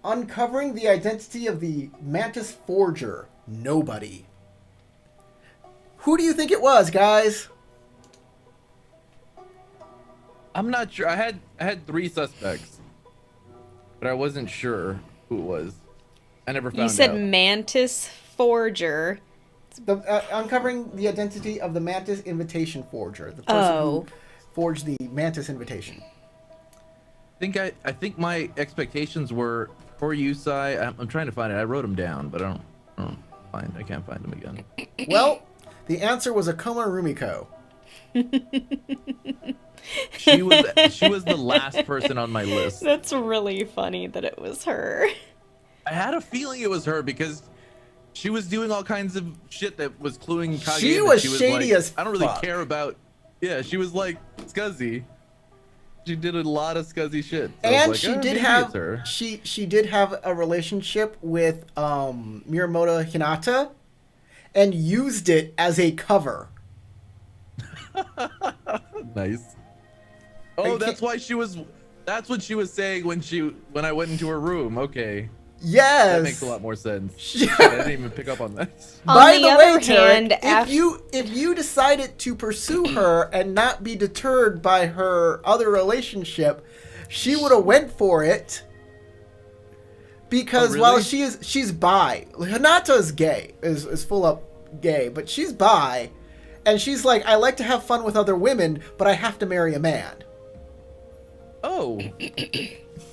Uncovering the identity of the Mantis Forger, nobody. Who do you think it was, guys? I'm not sure. I had 3 suspects, but I wasn't sure who it was. I never found out. You said Mantis Forger. Uncovering the identity of the Mantis Invitation Forger, the person who forged the Mantis Invitation. I think my expectations were for Yusai. I'm trying to find it. I wrote them down, but I can't find them again. Well, the answer was Akuma Rumiko. She was the last person on my list. That's really funny that it was her. I had a feeling it was her because she was doing all kinds of shit that was cluing Kage. She in, was and shady like, as I don't really fuck. care about. Yeah, she was like scuzzy. She did a lot of scuzzy shit. So And like, she did maybe have it's her. she did have a relationship with Miramoto Hinata and used it as a cover. Nice. Oh, that's why she was. That's what she was saying when I went into her room. Okay, Yes. that makes a lot more sense. Shit, I didn't even pick up on that. By On the the way, other hand, Tarek, if you decided to pursue her and not be deterred by her other relationship, she would have went for it. Because Oh, really? while she's bi, Hinata is gay, is full up gay, but she's bi, and she's like, I like to have fun with other women, but I have to marry a man. Oh.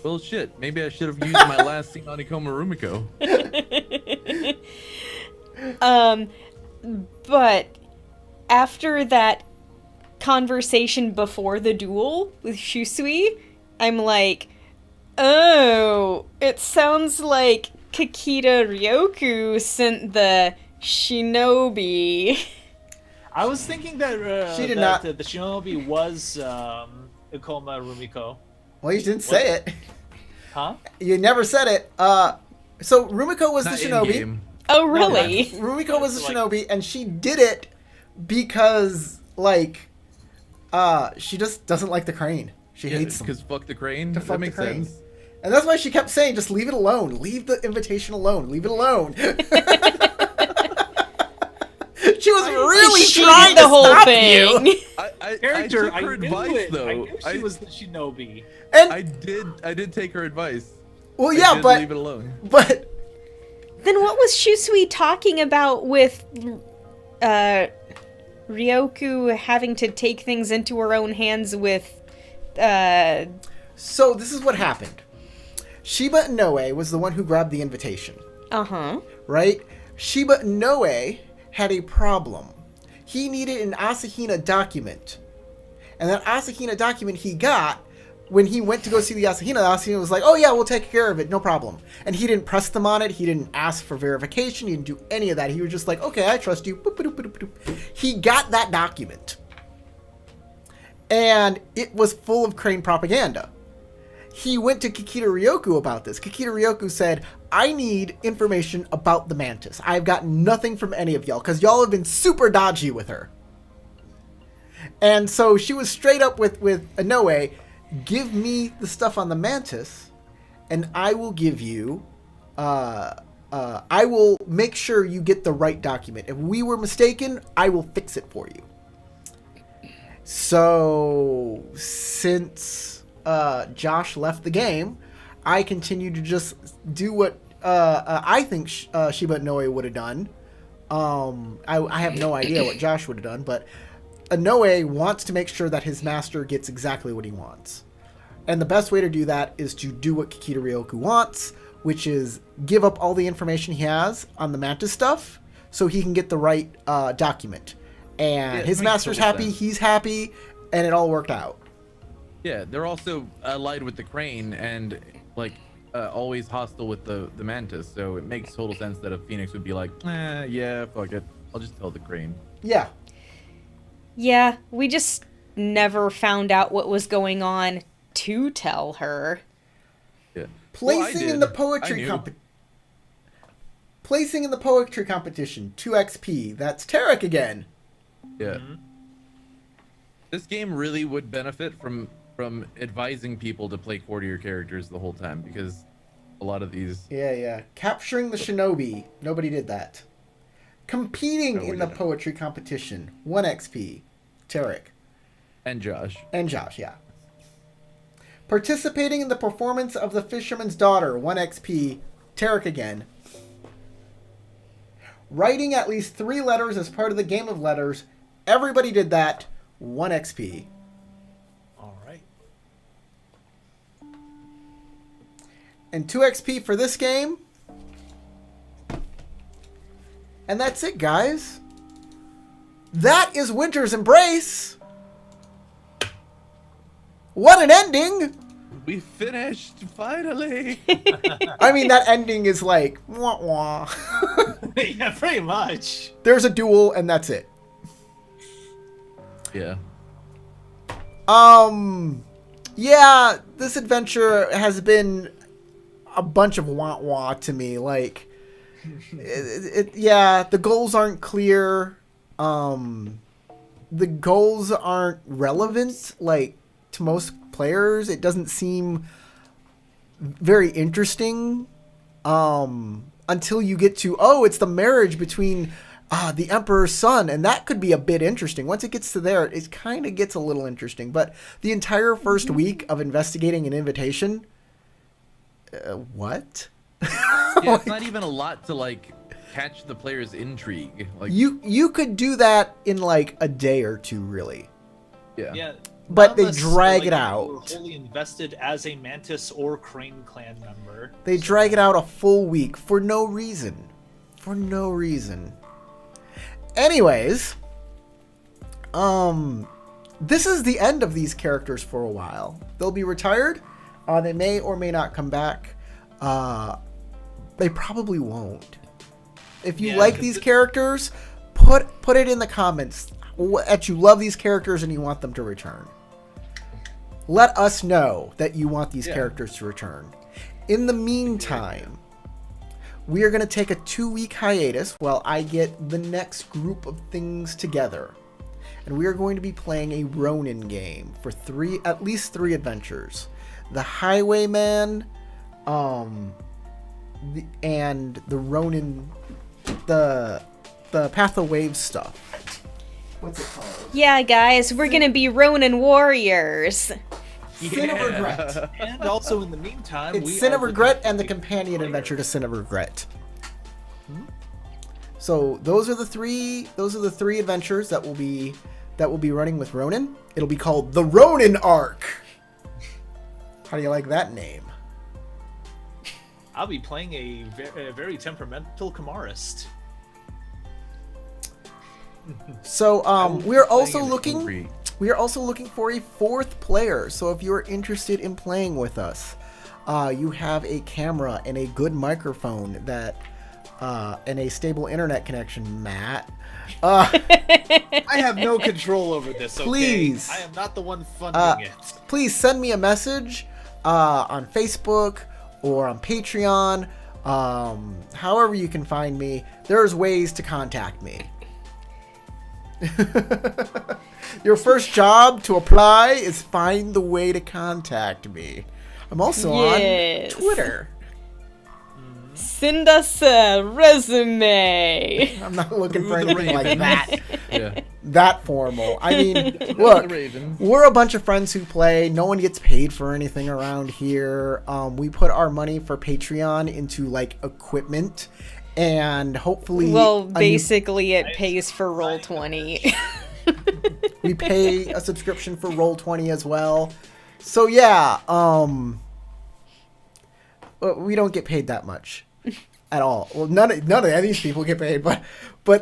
Well, shit. Maybe I should have used my last scene on Ikoma Rumiko. But after that conversation before the duel with Shusui, I'm like, oh, it sounds like Kakita Ryoku sent the shinobi. I was thinking that She did that, not- the shinobi was Ikoma Rumiko. Well, you didn't say it. Huh? You never said it. So Rumiko was Not the shinobi. in-game. Oh, really? Rumiko was the Like- shinobi, and she did it because, like, she just doesn't like the crane. She hates them. Because fuck the crane. fuck the That makes crane. sense. And that's why she kept saying, just leave it alone. Leave the invitation alone. Leave it alone. She was really She trying did to the whole stop thing. you. I Character, took her I knew advice it. though. I knew she was the shinobi. And, I did take her advice. well, I yeah, did but, leave it alone. but, Then what was Shusui talking about with Ryoku having to take things into her own hands with so this is what happened. Shiba Inoue was the one who grabbed the invitation. Right? Shiba Inoue had a problem. He needed an Asahina document. And that Asahina document he got when he went to go see the Asahina was like, oh yeah, we'll take care of it, no problem. And he didn't press them on it. He didn't ask for verification. He didn't do any of that. He was just like, okay, I trust you. Boop, boop, boop, boop, boop. He got that document. And it was full of Crane propaganda. He went to Kakita Ryoku about this. Kakita Ryoku said, I need information about the Mantis. I've got nothing from any of y'all, because y'all have been super dodgy with her. And so she was straight up with Inoue, give me the stuff on the Mantis, and I will give you, I will make sure you get the right document. If we were mistaken, I will fix it for you. So, since Josh left the game, I continue to just do what I think Shiba Inoue would have done. I have no idea what Josh would have done, but Inoue wants to make sure that his master gets exactly what he wants. And the best way to do that is to do what Kikita Ryoku wants, which is give up all the information he has on the Mantis stuff so he can get the right document. And Yeah, it his makes master's total happy, sense. he's happy, and it all worked out. Yeah, they're also allied with the Crane and like always hostile with the Mantis, so it makes total sense that a Phoenix would be like, yeah, fuck it, I'll just tell the Crane. Yeah. Yeah, we just never found out what was going on to tell her. Yeah. Placing in the poetry competition, 2 XP. That's Tarek again. Yeah. This game really would benefit from advising people to play courtier characters the whole time, because a lot of these. Yeah. Capturing the shinobi. Nobody did that. Competing No, we in the didn't. poetry competition, 1 XP. Tarek. And Josh. And Josh, yeah. Participating in the performance of the Fisherman's Daughter, 1 XP. Tarek again. Writing at least 3 letters as part of the game of letters. Everybody did that. 1 XP. All right. And 2 XP for this game. And that's it, guys. That is Winter's Embrace. What an ending! We finished finally. I mean, that ending is like, wah wah. Yeah, pretty much. There's a duel, and that's it. Yeah. Yeah, this adventure has been a bunch of wah wah to me. Like, yeah, the goals aren't clear. The goals aren't relevant, like, to most players. It doesn't seem very interesting until you get to, it's the marriage between the Emperor's son, and that could be a bit interesting. Once it gets to there, it kind of gets a little interesting. But the entire first week of investigating an invitation, what? Yeah, it's not even a lot to like catch the player's intrigue. Like You could do that in like a day or two, really. yeah. Yeah. But not they unless, drag it you out. were wholly invested as a Mantis or Crane clan member. They drag it out a full week for no reason. For no reason. Anyways, this is the end of these characters for a while. They'll be retired. They may or may not come back. They probably won't. If you Yeah, like 'cause these characters, put it in the comments that you love these characters and you want them to return. Let us know that you want these characters to return. In the meantime, we are going to take a 2-week hiatus while I get the next group of things together. And we are going to be playing a Ronin game for at least 3 adventures. The Highwayman, and the Ronin, the Path of Waves stuff. What's it called? Yeah, guys, we're gonna be Ronin warriors. Sin of Regret. And also, in the meantime, It's we Sin are of Regret and the companion adventure to Sin of Regret. So those are the three adventures that will be running with Ronin. It'll be called the Ronin Arc. How do you like that name? I'll be playing a very temperamental Kamarist. So we're also Playing an looking angry- we are also looking for a 4th player. So if you are interested in playing with us, you have a camera and a good microphone and a stable internet connection, Matt. I have no control over this, okay? Please. I am not the one funding it. Please send me a message on Facebook or on Patreon. However you can find me, there's ways to contact me. Your first job to apply is find the way to contact me. I'm also Yes. on Twitter. Send us a resume. I'm not looking for Through the anything like Raven. that. Yeah. that formal. I mean, The look, Ravens. we're a bunch of friends who play. No one gets paid for anything around here. We put our money for Patreon into like equipment, and hopefully, Well, a new- basically, it pays for Roll20. we pay a subscription for Roll20 as well. So yeah, we don't get paid that much at all. Well, none of these people get paid, but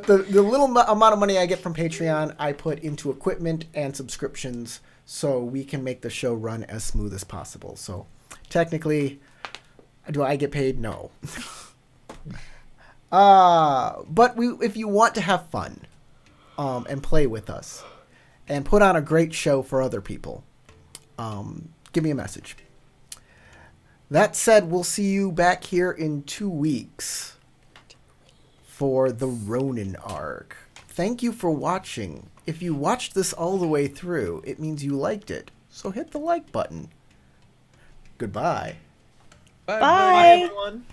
the little amount of money I get from Patreon, I put into equipment and subscriptions so we can make the show run as smooth as possible. So technically, do I get paid? No. But if you want to have fun, and play with us, and put on a great show for other people, give me a message. That said, we'll see you back here in 2 weeks for the Ronin arc. Thank you for watching. If you watched this all the way through, it means you liked it. So hit the like button. Goodbye. Bye. Bye. Bye, everyone.